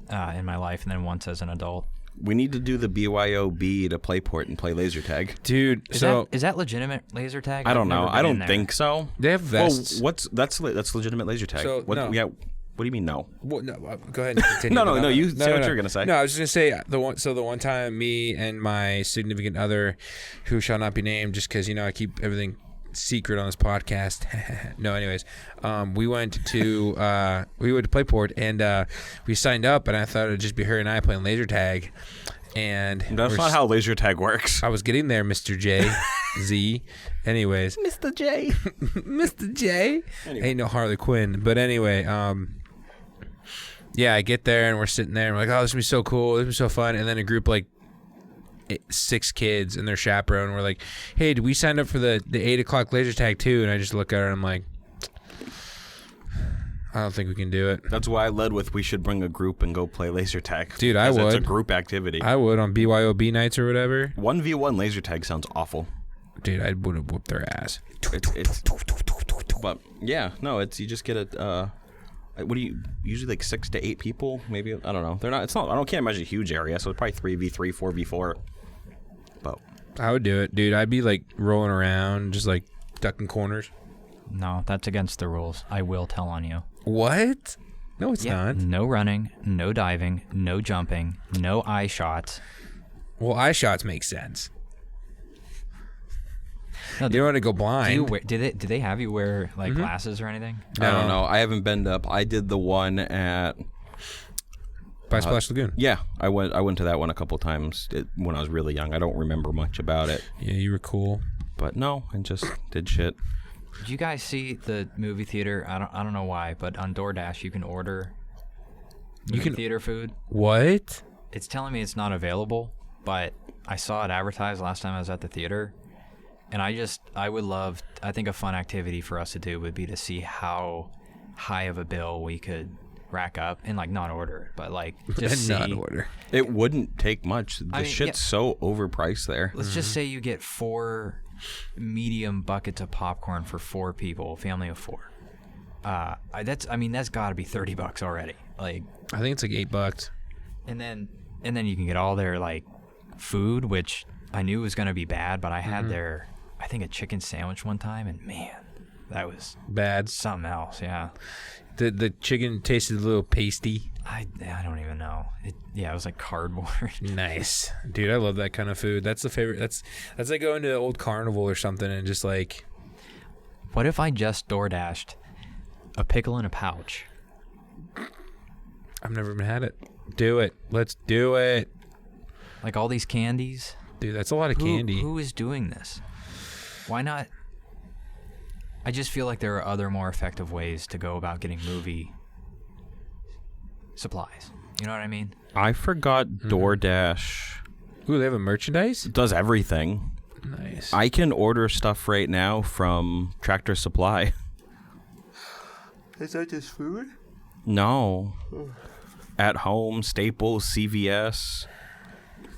in my life and then once as an adult. We need to do the BYOB to Playport and play laser tag. Dude, is that legitimate laser tag? I don't know. I don't think so. They have vests. Well, that's legitimate laser tag. So, no. Yeah. What do you mean no? Well, no, go ahead and continue. No. You say what you're gonna say. No, I was just gonna say the one time me and my significant other, who shall not be named, just because I keep everything secret on this podcast. No, anyways, we went to Playport and we signed up, and I thought it'd just be her and I playing laser tag. And that's not how laser tag works. I was getting there, Mr. J. Z. Anyways, Mr. J. Mr. J. Anyway. Ain't no Harley Quinn, but anyway, yeah, I get there and we're sitting there and we're like, oh, this will be so cool, this will be so fun. And then a group like 6 kids and their chaperone were like, hey, did we sign up for the 8 o'clock laser tag too? And I just look at her and I'm like, I don't think we can do it. That's why I led with we should bring a group and go play laser tag. Dude, I would. It's a group activity. I would on BYOB nights or whatever. 1v1 laser tag sounds awful. Dude, I would have whooped their ass. But yeah, no, you just get a. What do you usually like 6 to 8 people? Maybe I don't know. They're not. It's not. I can't imagine a huge area. So it's probably 3v3, 4v4. But I would do it, dude. I'd be like rolling around, just like ducking corners. No, that's against the rules. I will tell on you. What? No, it's not. No running, no diving, no jumping, no eye shots. Well, eye shots make sense. No, you don't want to go blind. Do they have you wear like glasses or anything? No. I don't know. I haven't been up. I did the one at by Splash Lagoon. Yeah, I went to that one a couple times when I was really young. I don't remember much about it. Yeah, you were cool. But no, I just did shit. Did you guys see the movie theater? I don't know why, but on DoorDash you can order theater food. What? It's telling me it's not available, but I saw it advertised last time I was at the theater. And I think a fun activity for us to do would be to see how high of a bill we could rack up and like not order, but like just not see. order. It wouldn't take much. Shit's so overpriced there. Let's just say you get 4 medium buckets of popcorn for 4 people, family of 4. That's got to be $30 already. Like I think it's like $8. And then you can get all their like food, which I knew was going to be bad, but I had think a chicken sandwich one time, and man, that was Bad. something else. Yeah, The chicken tasted a little pasty. I don't even know. It was like cardboard. Nice, dude. I love that kind of food. That's the favorite. That's like going to the old carnival or something and just like. What if I just DoorDashed a pickle in a pouch? I've never even had it. Do it. Let's do it. Like all these candies. Dude, that's a lot of candy. Who is doing this? Why not? I just feel like there are other more effective ways to go about getting movie supplies. You know what I mean? I forgot DoorDash Ooh, they have a merchandise? does everything. Nice. I can order stuff right now from Tractor Supply. Is that just food? No. At Home, Staples, CVS,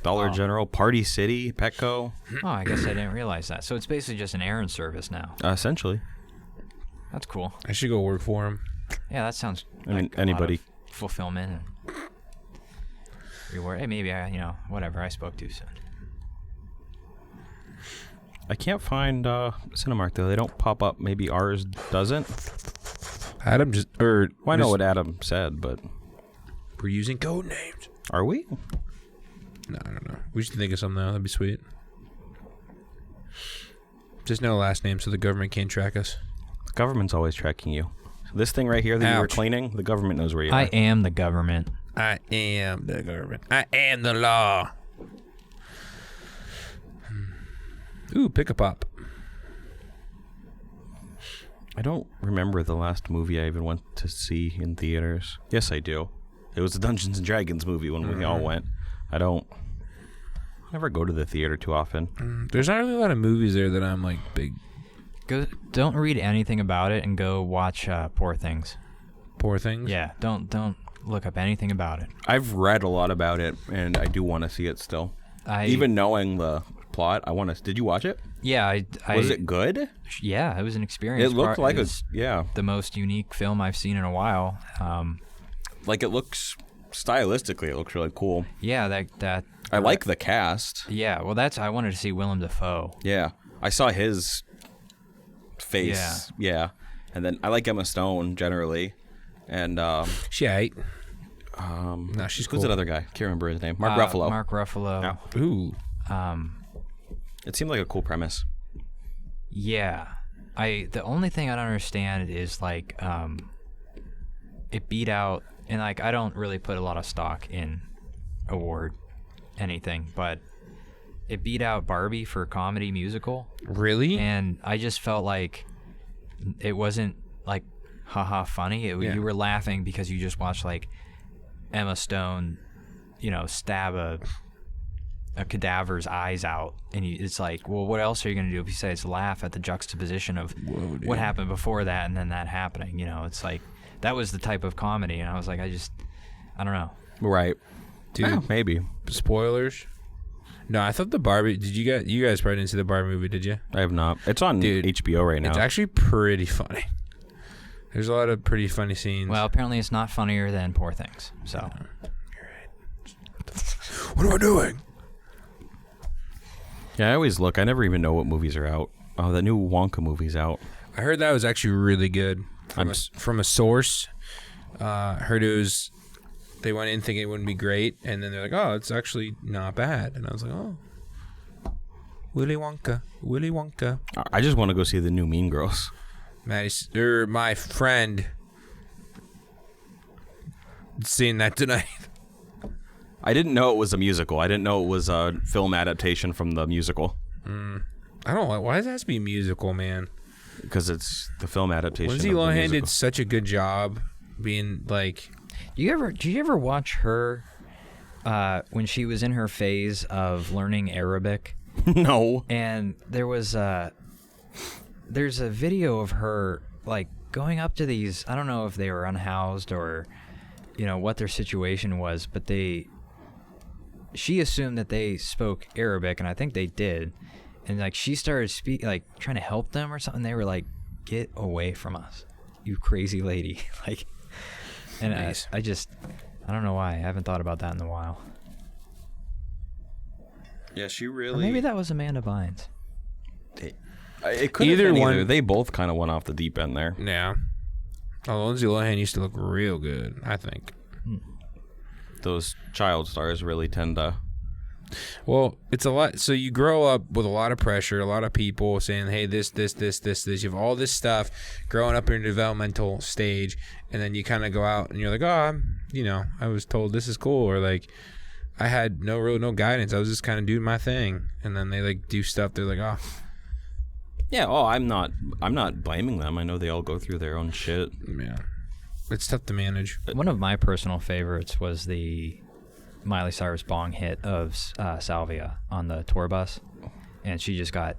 Dollar General, Party City, Petco. Oh, I guess I didn't realize that. So it's basically just an errand service now. Essentially. That's cool. I should go work for him. Yeah, that sounds I mean, like a lot anybody. of fulfillment and reward. Hey, maybe whatever. I spoke too soon. I can't find Cinemark though. They don't pop up. Maybe ours doesn't. Adam just Well, I know what Adam said, but we're using code names. are we? No, I don't know. We should think of something though. That'd be sweet. Just no last name so the government can't track us. The government's always tracking you. This thing right here that you were Ouch. cleaning, the government knows where you are. I am the government. I am the government. I am the law. Ooh, pick a pop. I don't remember the last movie I even went to see in theaters. Yes, I do. It was the Dungeons and Dragons movie when we all went. I never go to the theater too often. There's not really a lot of movies there that I'm like big. Don't read anything about it and go watch Poor Things. Poor Things? Yeah, don't look up anything about it. I've read a lot about it, and I do want to see it still. Even knowing the plot, I want to. Did you watch it? Yeah, Was it good? Yeah, it was an experience. It looked like the most unique film I've seen in a while. Like it looks stylistically, it looks really cool. Yeah, that. I like the cast. Yeah, well, I wanted to see Willem Dafoe. Yeah, I saw his face. Yeah, and then I like Emma Stone generally, and She ate. No, she's cool. who's that other guy? Can't remember his name. Mark Ruffalo. Mark Ruffalo. Yeah. Ooh. It seemed like a cool premise. Yeah. The only thing I don't understand is like it beat out, and like I don't really put a lot of stock in award anything, but it beat out Barbie for comedy musical. Really? And I just felt like it wasn't like haha funny. You were laughing because you just watched like Emma Stone, stab a cadaver's eyes out, and it's like, well, what else are you going to do besides laugh at the juxtaposition of what happened before that and then that happening? It's like that was the type of comedy, and I was like, I don't know. Right. Dude, Yeah, maybe. Spoilers? No, I thought the Barbie. You guys probably didn't see the Barbie movie, did you? I have not. It's on HBO right now. It's actually pretty funny. There's a lot of pretty funny scenes. Well, apparently it's not funnier than Poor Things. So, You're right. What am I doing? Yeah, I always look. I never even know what movies are out. Oh, the new Wonka movie's out. I heard that was actually really good from a source. Heard it was. They went in thinking it wouldn't be great, and then they're like, "Oh, it's actually not bad." And I was like, "Oh, Willy Wonka." I just want to go see the new Mean Girls. My friend seen that tonight. I didn't know it was a musical. I didn't know it was a film adaptation from the musical. I don't know. Why does it have to be a musical, man? Because it's the film adaptation. Lindsay of the Lohan musical. did such a good job being like. did you ever watch her when she was in her phase of learning Arabic? No. And there's a video of her like going up to these. I don't know if they were unhoused or what their situation was, but she assumed that they spoke Arabic, and I think they did. And like she started trying to help them or something. They were like, "Get away from us, you crazy lady!" Like, and nice. I don't know why. I haven't thought about that in a while. Yeah, she Or really. maybe that was Amanda Bynes. It could Either have been one. either. They both kind of went off the deep end there. Yeah. Oh, Lindsay Lohan used to look real good, I think. Those child stars really tend to. Well, it's a lot. So you grow up with a lot of pressure, a lot of people saying, hey, this. You have all this stuff growing up in a developmental stage, and then you kind of go out and you're like, oh, I was told this is cool, or like, I had no guidance. I was just kind of doing my thing, and then they like do stuff. They're like, oh, Yeah. Oh, I'm not blaming them. I know they all go through their own shit. yeah, it's tough to manage. One of my personal favorites was the Miley Cyrus bong hit of Salvia on the tour bus, and she just got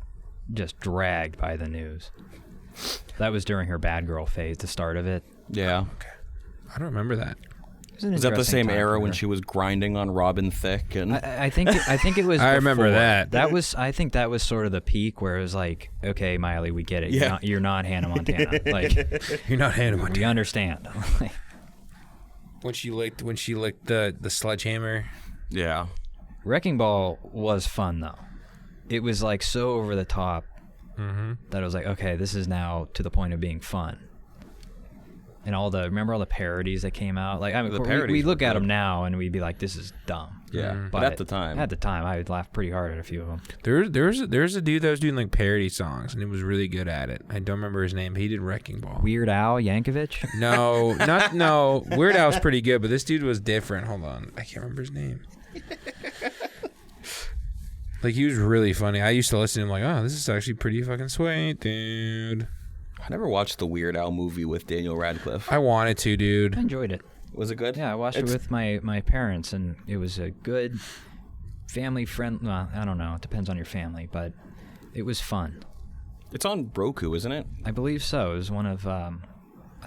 dragged by the news. That was during her bad girl phase, the start of it. Yeah. Okay, I don't remember that. Was that the same era when she was grinding on Robin Thicke? And I think it was. I remember before. that. I think that was sort of the peak where it was like, okay, Miley, we get it. Yeah. You're not Hannah Montana. Like, You're not Hannah we Montana. understand. When she licked the sledgehammer. yeah. Wrecking Ball was fun though. It was like so over the top that I was like, okay, this is now to the point of being fun. And remember all the parodies that came out? Like, I mean, we look at them now and we'd be like, this is dumb. Yeah. But at the time, I would laugh pretty hard at a few of them. There's a dude that was doing like parody songs, and he was really good at it. I don't remember his name, but he did Wrecking Ball. Weird Al Yankovic? No. Weird Al's pretty good, but this dude was different. Hold on, I can't remember his name. Like, he was really funny. I used to listen to him like, oh, this is actually pretty fucking sweet, dude. I never watched the Weird Al movie with Daniel Radcliffe. I wanted to, dude. I enjoyed it. Was it good? Yeah, I watched it with my parents, and it was a good family friend. Well, I don't know. It depends on your family, but it was fun. It's on Roku, isn't it? I believe so. It was one of, I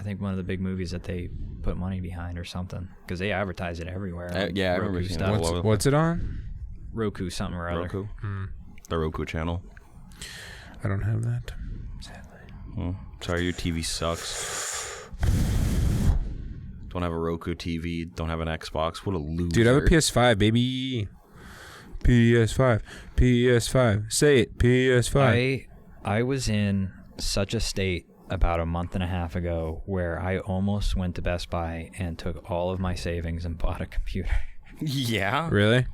think, one of the big movies that they put money behind or something, because they advertise it everywhere. Yeah, I remember Roku seeing stuff. that. What's it on? Roku something or other. Roku. The Roku channel. I don't have that. Sorry, your TV sucks. Don't have a Roku TV. Don't have an Xbox. What a loser. Dude, I have a PS5, baby. PS5. Say it, PS5. I was in such a state about a month and a half ago where I almost went to Best Buy and took all of my savings and bought a computer. Yeah? Really?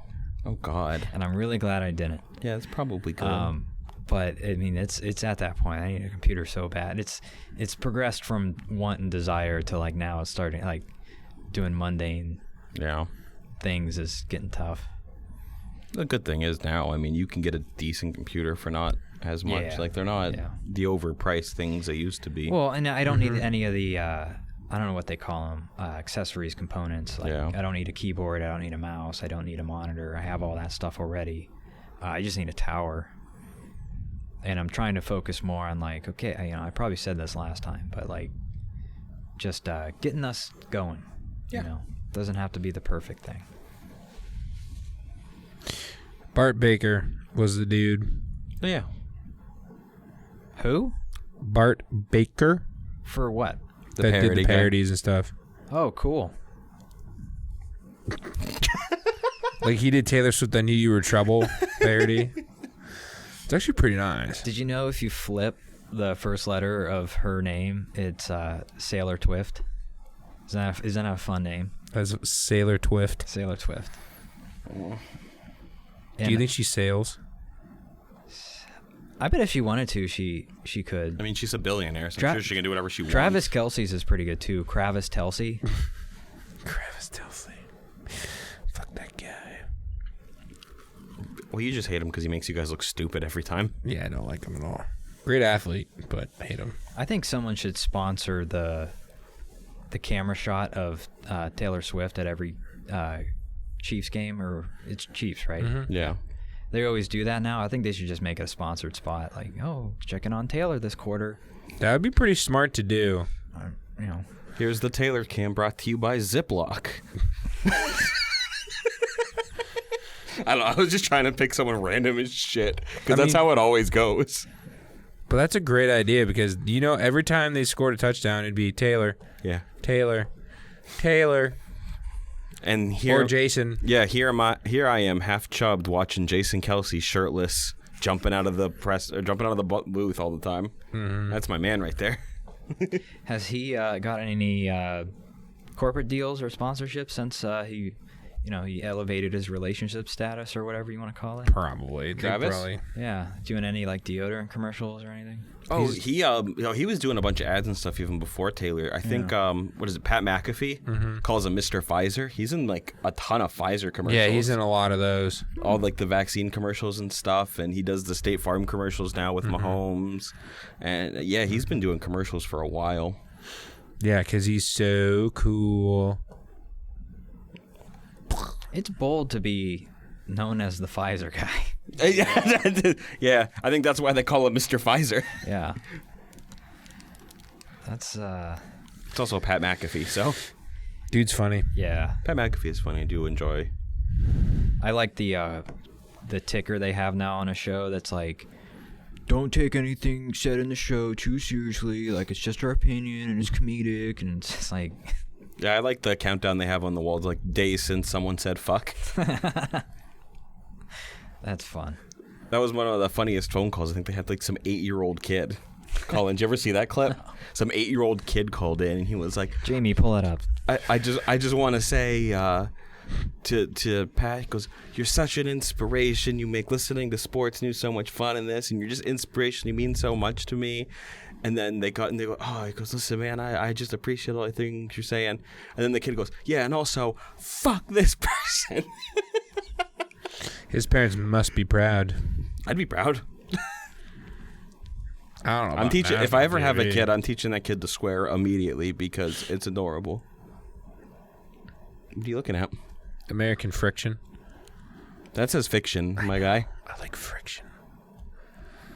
Oh, God. And I'm really glad I didn't. Yeah, it's probably good. But I mean, it's at that point. I need a computer so bad. It's progressed from want and desire to like now it's starting like doing mundane things is getting tough. The good thing is now, I mean, you can get a decent computer for not as much. Yeah. Like, they're not the overpriced things they used to be. Well, and I don't need any of the I don't know what they call them, accessories, components. Like, I don't need a keyboard. I don't need a mouse. I don't need a monitor. I have all that stuff already. I just need a tower. And I'm trying to focus more on like, okay, I probably said this last time, but like just getting us going. Yeah. Doesn't have to be the perfect thing. Bart Baker was the dude. Yeah. Who? Bart Baker? For what? The that parody did the guy. parodies and stuff. Oh, cool. Like, he did Taylor Swift, I Knew You Were Trouble parody. It's actually pretty nice. Did you know if you flip the first letter of her name, it's Sailor Twift? Isn't that a fun name? That's Sailor Twift. Sailor Twift. Do you think she sails? I bet if she wanted to, she could. I mean, she's a billionaire, so I'm sure she can do whatever she wants. Travis Kelce's is pretty good too. Travis Kelce. Travis Kelce. Fuck that guy. Well, you just hate him because he makes you guys look stupid every time. Yeah, I don't like him at all. Great athlete, but hate him. I think someone should sponsor the camera shot of Taylor Swift at every Chiefs game, or it's Chiefs, right? Mm-hmm. Yeah. They always do that now. I think they should just make it a sponsored spot. Like, oh, checking on Taylor this quarter. That would be pretty smart to do. Here's the Taylor cam brought to you by Ziploc. I don't know. I was just trying to pick someone random as shit because that's how it always goes. But that's a great idea because, every time they scored a touchdown, it'd be Taylor. Yeah. Taylor. And here, or Jason. Yeah, here I am, half chubbed, watching Jason Kelce shirtless jumping out of the press or jumping out of the booth all the time. That's my man right there. Has he got any corporate deals or sponsorships since he elevated his relationship status or whatever you want to call it? Probably. Travis? Probably. Yeah, doing any like deodorant commercials or anything? Oh, he was doing a bunch of ads and stuff even before Taylor. I think what is it? Pat McAfee calls him Mr. Pfizer. He's in like a ton of Pfizer commercials. Yeah, he's in a lot of those. All like the vaccine commercials and stuff, and he does the State Farm commercials now with Mahomes, and yeah, he's been doing commercials for a while. Yeah, because he's so cool. It's bold to be known as the Pfizer guy. Yeah, I think that's why they call him Mr. Pfizer. Yeah. That's It's also Pat McAfee, so dude's funny. yeah. Pat McAfee is funny. I do enjoy. I like the ticker they have now on a show that's like, don't take anything said in the show too seriously. Like, it's just our opinion and it's comedic, and it's just like. Yeah, I like the countdown they have on the walls, like days since someone said fuck. That's fun. That was one of the funniest phone calls. I think they had like some 8-year-old kid call in. Did you ever see that clip? No. Some 8-year-old kid called in, and he was like, Jamie, pull it up. I just want to say to Pat, he goes, you're such an inspiration. You make listening to sports news so much fun in this, and you're just inspiration. You mean so much to me. And then they go, oh, he goes, listen, man, I just appreciate all the things you're saying. And then the kid goes, yeah, and also, fuck this person. His parents must be proud. I'd be proud. I don't know. I'm teaching. If I ever have a kid, I'm teaching that kid to swear immediately because it's adorable. What are you looking at? American Friction. That says fiction, my guy. I like friction.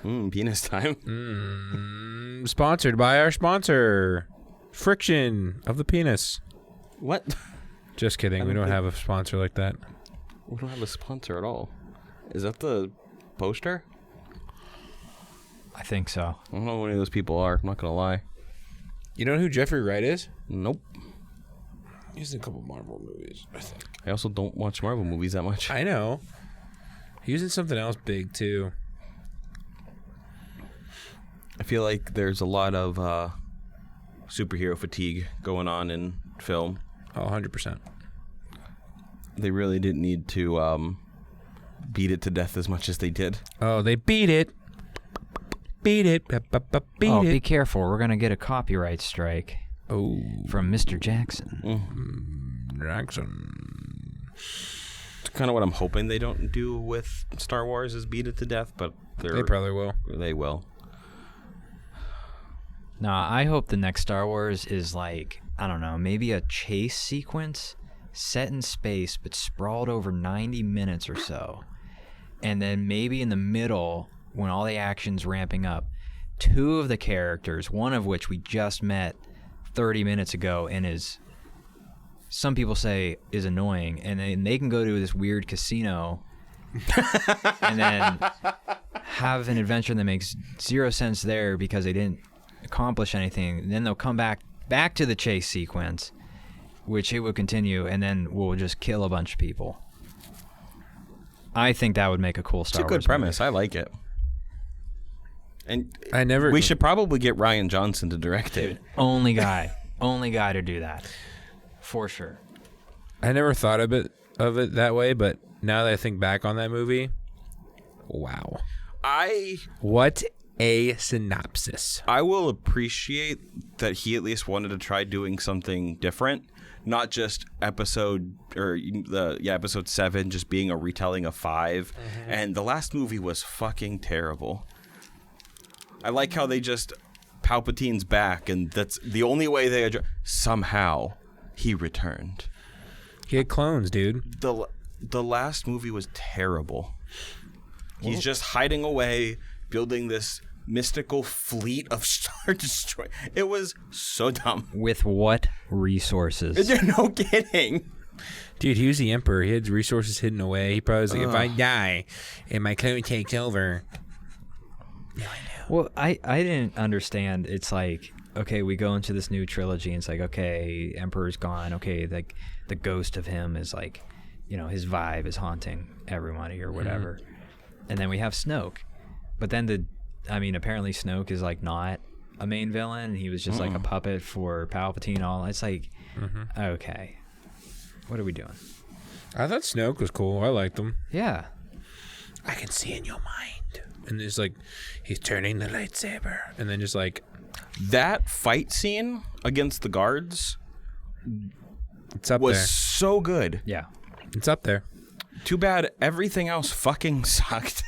Penis time. Sponsored by our sponsor, Friction of the Penis. What? Just kidding. We don't have a sponsor like that. We don't have a sponsor at all. Is that the poster? I think so. I don't know who any of those people are. I'm not going to lie. You know who Jeffrey Wright is? Nope. He's in a couple Marvel movies, I think. I also don't watch Marvel movies that much. I know. He was in something else big, too. I feel like there's a lot of superhero fatigue going on in film. Oh, 100%. They really didn't need to beat it to death as much as they did. Oh, they beat it. Beat it. Beat it. Be careful. We're going to get a copyright strike. Oh. From Mr. Jackson. Jackson. It's kind of what I'm hoping they don't do with Star Wars is beat it to death, but they probably will. They will. Nah, I hope the next Star Wars is like, I don't know, maybe a chase sequence set in space but sprawled over 90 minutes or so. And then maybe in the middle, when all the action's ramping up, two of the characters, one of which we just met 30 minutes ago and is, some people say, is annoying, and then they can go to this weird casino and then have an adventure that makes zero sense there because they didn't accomplish anything. And then they'll come back to the chase sequence, which it will continue, and then we'll just kill a bunch of people. I think that would make a cool Star Wars. It's a good premise. I like it. And we should probably get Rian Johnson to direct it. Only guy to do that, for sure. I never thought of it that way, but now that I think back on that movie, wow. What a synopsis. I will appreciate that he at least wanted to try doing something different, not just episode 7 just being a retelling of 5. Mm-hmm. And the last movie was fucking terrible. I like how they just Palpatine's back, and that's the only way they somehow he returned. He had clones, dude. The last movie was terrible. He's just hiding away, building this mystical fleet of Star Destroyers. It was so dumb. With what resources? No kidding. Dude, he was the Emperor. He had resources hidden away. He probably was like, if I die and my clone takes over. Yeah, I know. Well, I didn't understand. It's like, okay, we go into this new trilogy, and it's like, okay, Emperor's gone. Okay, like the ghost of him is like, his vibe is haunting everybody or whatever. Mm-hmm. And then we have Snoke. but then apparently Snoke is like not a main villain. He was just like a puppet for Palpatine. All it's like, okay, what are we doing? I thought Snoke was cool. I liked him. Yeah, I can see in your mind. And there's like, he's turning the lightsaber. And then just like... That fight scene against the guards It's up was there. so good. yeah. It's up there. Too bad everything else fucking sucked.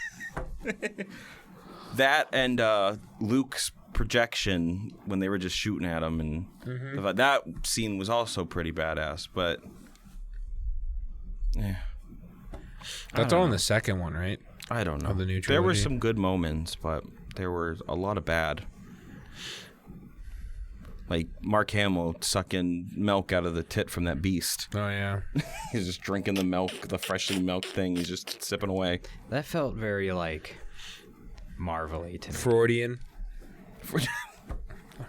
That and Luke's projection when they were just shooting at him, and I thought that scene was also pretty badass. But yeah, That's all in the second one, right? I don't know. Of the new there were trilogy. some good moments, but there were a lot of bad. Like Mark Hamill sucking milk out of the tit from that beast. Oh, yeah. He's just drinking the milk, the freshly milked thing. He's just sipping away. That felt very like Marvel-y to me. Freudian. I'm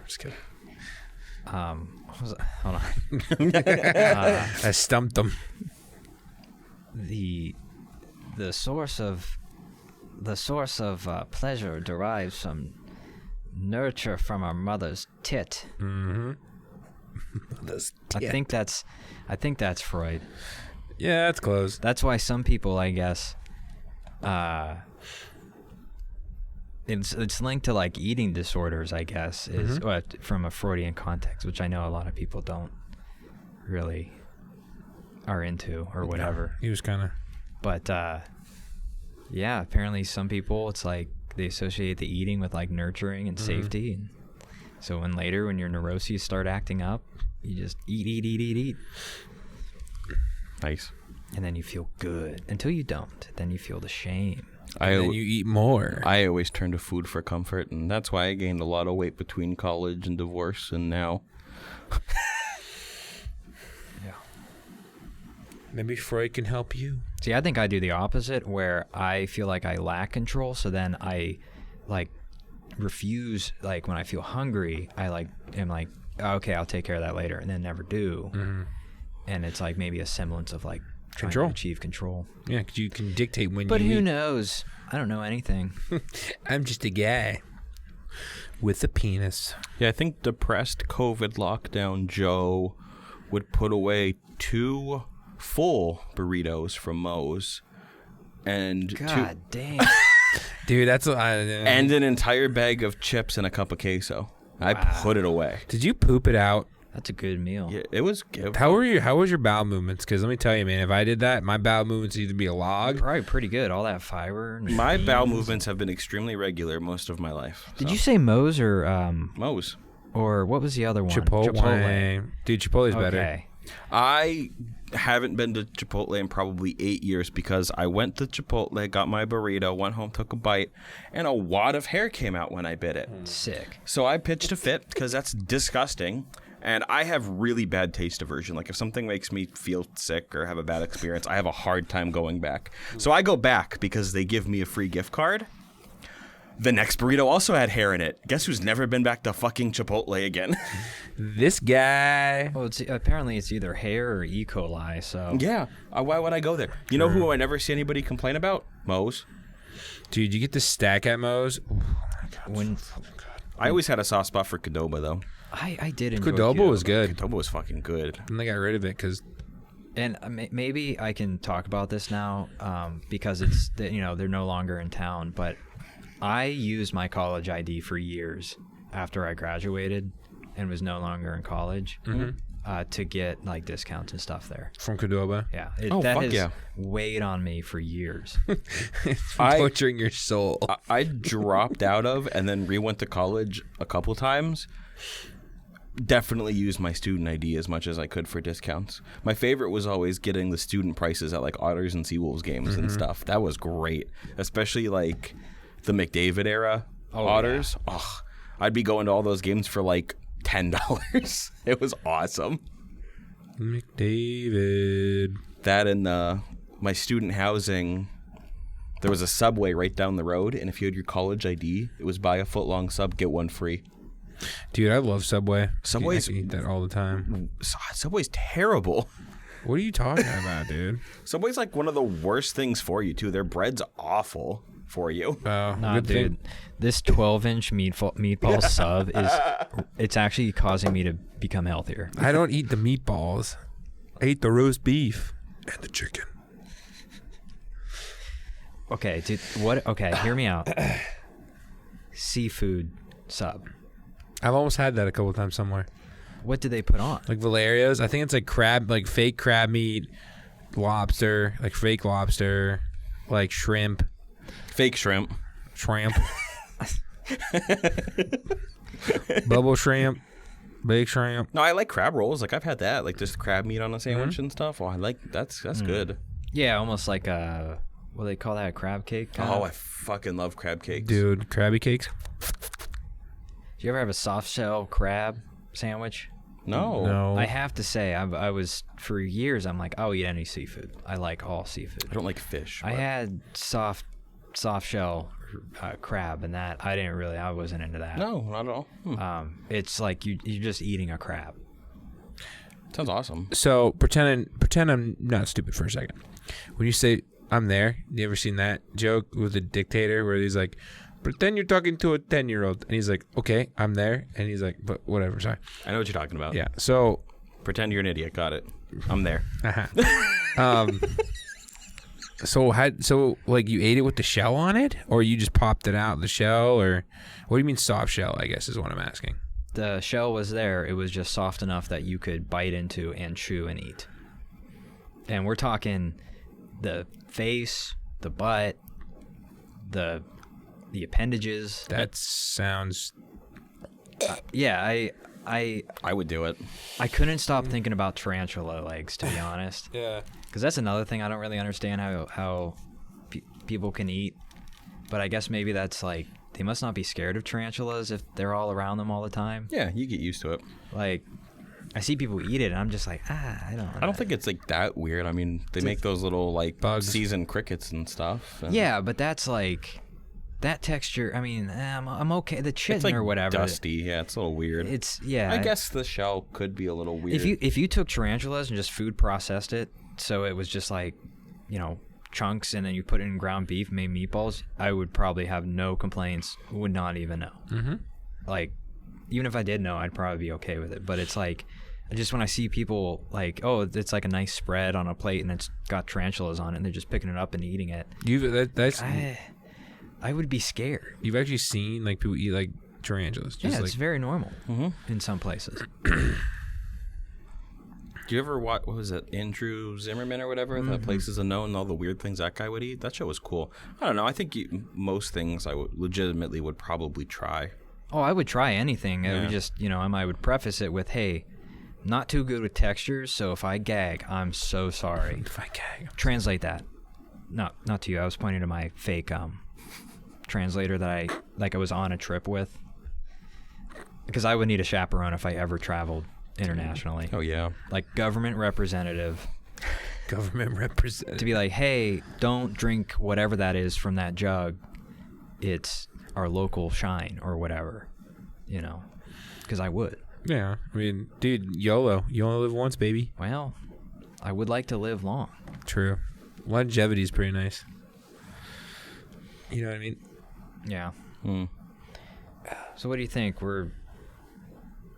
just kidding. What was it? Hold on. I stumped him. The source of pleasure derives from nurture from our mother's tit. I think that's Freud. Yeah, that's close. That's why some people, I guess, it's linked to like eating disorders, I guess, is from a Freudian context, which I know a lot of people don't really are into or whatever. He was kind of... But yeah, apparently some people, it's like they associate the eating with like nurturing and safety, and so when your neuroses start acting up, you just eat, Nice. and then you feel good until you don't. Then you feel the shame. And then you eat more. I always turn to food for comfort, and that's why I gained a lot of weight between college and divorce, and now. Yeah. Maybe Freud can help you. See, I think I do the opposite, where I feel like I lack control, so then I like refuse. Like when I feel hungry, I like am like, okay, I'll take care of that later, and then never do. And it's like maybe a semblance of like trying Control. to achieve control. Yeah, because you can dictate when But you who eat. knows? I don't know anything. I'm just a guy with a penis. Yeah, I think depressed COVID lockdown Joe would put away 2 full burritos from Moe's and God damn. Dude, that's... and an entire bag of chips and a cup of queso. I put it away. Did you poop it out? That's a good meal. Yeah, it was good. How was your bowel movements? Because let me tell you, man, if I did that, my bowel movements would either be a log. Probably pretty good. All that fiber. And My beans. bowel movements have been extremely regular most of my life. Did so. you say Moe's or Moe's? or what was the other one? Chipotle. Dude, Chipotle's better. Okay. I haven't been to Chipotle in probably 8 years because I went to Chipotle, got my burrito, went home, took a bite, and a wad of hair came out when I bit it. Sick. So I pitched a fit because that's disgusting. And I have really bad taste aversion. Like if something makes me feel sick or have a bad experience, I have a hard time going back. So I go back because they give me a free gift card. The next burrito also had hair in it. Guess who's never been back to fucking Chipotle again? This guy. Well, apparently it's either hair or E. coli. So Yeah. Why would I go there? You know who I never see anybody complain about? Moe's. Dude, you get the stack at Moe's. when I always had a soft spot for Qdoba though. I did enjoy Qdoba was good. Qdoba was fucking good. And they got rid of it because... And maybe I can talk about this now because it's they're no longer in town. But I used my college ID for years after I graduated and was no longer in college to get like discounts and stuff there. From Qdoba. Yeah, Oh, that fuck has yeah. weighed on me for years. It's I- butchering your soul. I dropped out of and then re-went to college a couple times. Definitely used my student ID as much as I could for discounts. My favorite was always getting the student prices at like Otters and Seawolves games and stuff. That was great, especially like the McDavid era Otters. Yeah. Oh, I'd be going to all those games for like $10. It was awesome. McDavid. That and my student housing, there was a Subway right down the road, and if you had your college ID, it was buy a foot-long sub, get one free. Dude, I love Subway. Subway's- I can eat that all the time. Subway's terrible. What are you talking about, dude? Subway's like one of the worst things for you, too. Their bread's awful. for you. Nah, good dude, this 12-inch meatball sub it's actually causing me to become healthier. I don't eat the meatballs. I eat the roast beef and the chicken. Okay, dude, okay, hear me out. Seafood sub. I've almost had that a couple times somewhere. What did they put on? Like Valerios. I think it's like crab, like fake crab meat, lobster, like fake lobster, like shrimp. Fake shrimp. Bubble shrimp. Big shrimp. No, I like crab rolls. Like I've had that. Like just crab meat on a sandwich and stuff. Oh, I like that's good. Yeah, almost like a, what do they call that, a crab cake? Oh, I fucking love crab cakes. Dude, Krabby Cakes. Do you ever have a soft shell crab sandwich? No. I have to say, I was, for years, I'm like, I'll eat any seafood. I like all seafood. I don't like fish. I had soft shell crab, and that I wasn't into that. No, not at all. It's like you're just eating a crab. Sounds awesome. So pretend I'm not stupid for a second. When you say I'm there, you ever seen that joke with the dictator where he's like, pretend you're talking to a 10-year-old, and he's like, okay, I'm there, and he's like, but whatever, sorry. I know what you're talking about. Yeah. So Pretend you're an idiot. Got it. I'm there. So like you ate it with the shell on it, or you just popped it out the shell, or what do you mean soft shell? I guess is what I'm asking. The shell was there. It was just soft enough that you could bite into and chew and eat. And we're talking the face, the butt, the appendages. That sounds. Yeah, I would do it. I couldn't stop thinking about tarantula legs, to be honest. Yeah. Because that's another thing I don't really understand how people can eat. But I guess maybe that's like, they must not be scared of tarantulas if they're all around them all the time. Yeah, you get used to it. Like, I see people eat it, and I'm just like, I don't think it's like that weird. I mean, they make those little like bugs, seasoned crickets and stuff. And yeah, but that's like that texture. I mean, I'm okay. The chitin it's like or whatever. Dusty. Yeah, it's a little weird. I guess the shell could be a little weird. If you took tarantulas and just food processed it, so it was just like, chunks, and then you put it in ground beef, made meatballs, I would probably have no complaints. Would not even know. Mm-hmm. Like, even if I did know, I'd probably be okay with it. But it's like, just when I see people like, oh, it's like a nice spread on a plate and it's got tarantulas on it, and they're just picking it up and eating it. I would be scared. You've actually seen like people eat like tarantulas. Just it's very normal in some places. Do you ever watch, what was it, Andrew Zimmerman or whatever? That Places Unknown and all the weird things that guy would eat? That show was cool. I don't know. I think most things I legitimately would probably try. Oh, I would try anything. Yeah. I would just, I would preface it with, hey, not too good with textures, so if I gag, I'm so sorry. If I gag. Translate that. No, not to you. I was pointing to my fake translator that I was on a trip with. Because I would need a chaperone if I ever traveled internationally. Oh, yeah. Like government representative. To be like, hey, don't drink whatever that is from that jug. It's our local shine or whatever, because I would. Yeah, I mean, dude, YOLO. You only live once, baby. Well, I would like to live long. True. Longevity is pretty nice. You know what I mean? Yeah. So what do you think? We're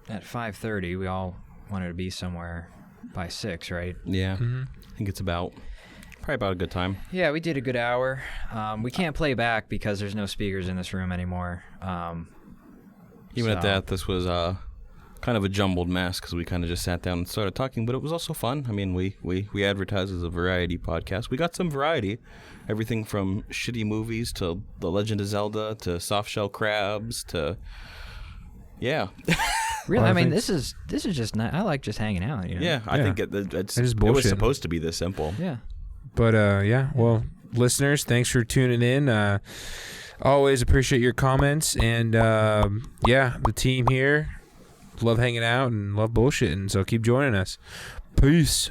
at 5:30. We all wanted to be somewhere by 6, right? Yeah. Mm-hmm. I think it's probably about a good time. Yeah, we did a good hour. We can't play back because there's no speakers in this room anymore. Even at that, this was kind of a jumbled mess because we kind of just sat down and started talking, but it was also fun. I mean, we advertise as a variety podcast. We got some variety. Everything from shitty movies to The Legend of Zelda to soft shell crabs to... Yeah. Really, I mean, this is just not, I like just hanging out. Yeah, I think it was supposed to be this simple. Yeah. But yeah, well, listeners, thanks for tuning in. Always appreciate your comments, and the team here love hanging out and love bullshitting. So keep joining us. Peace.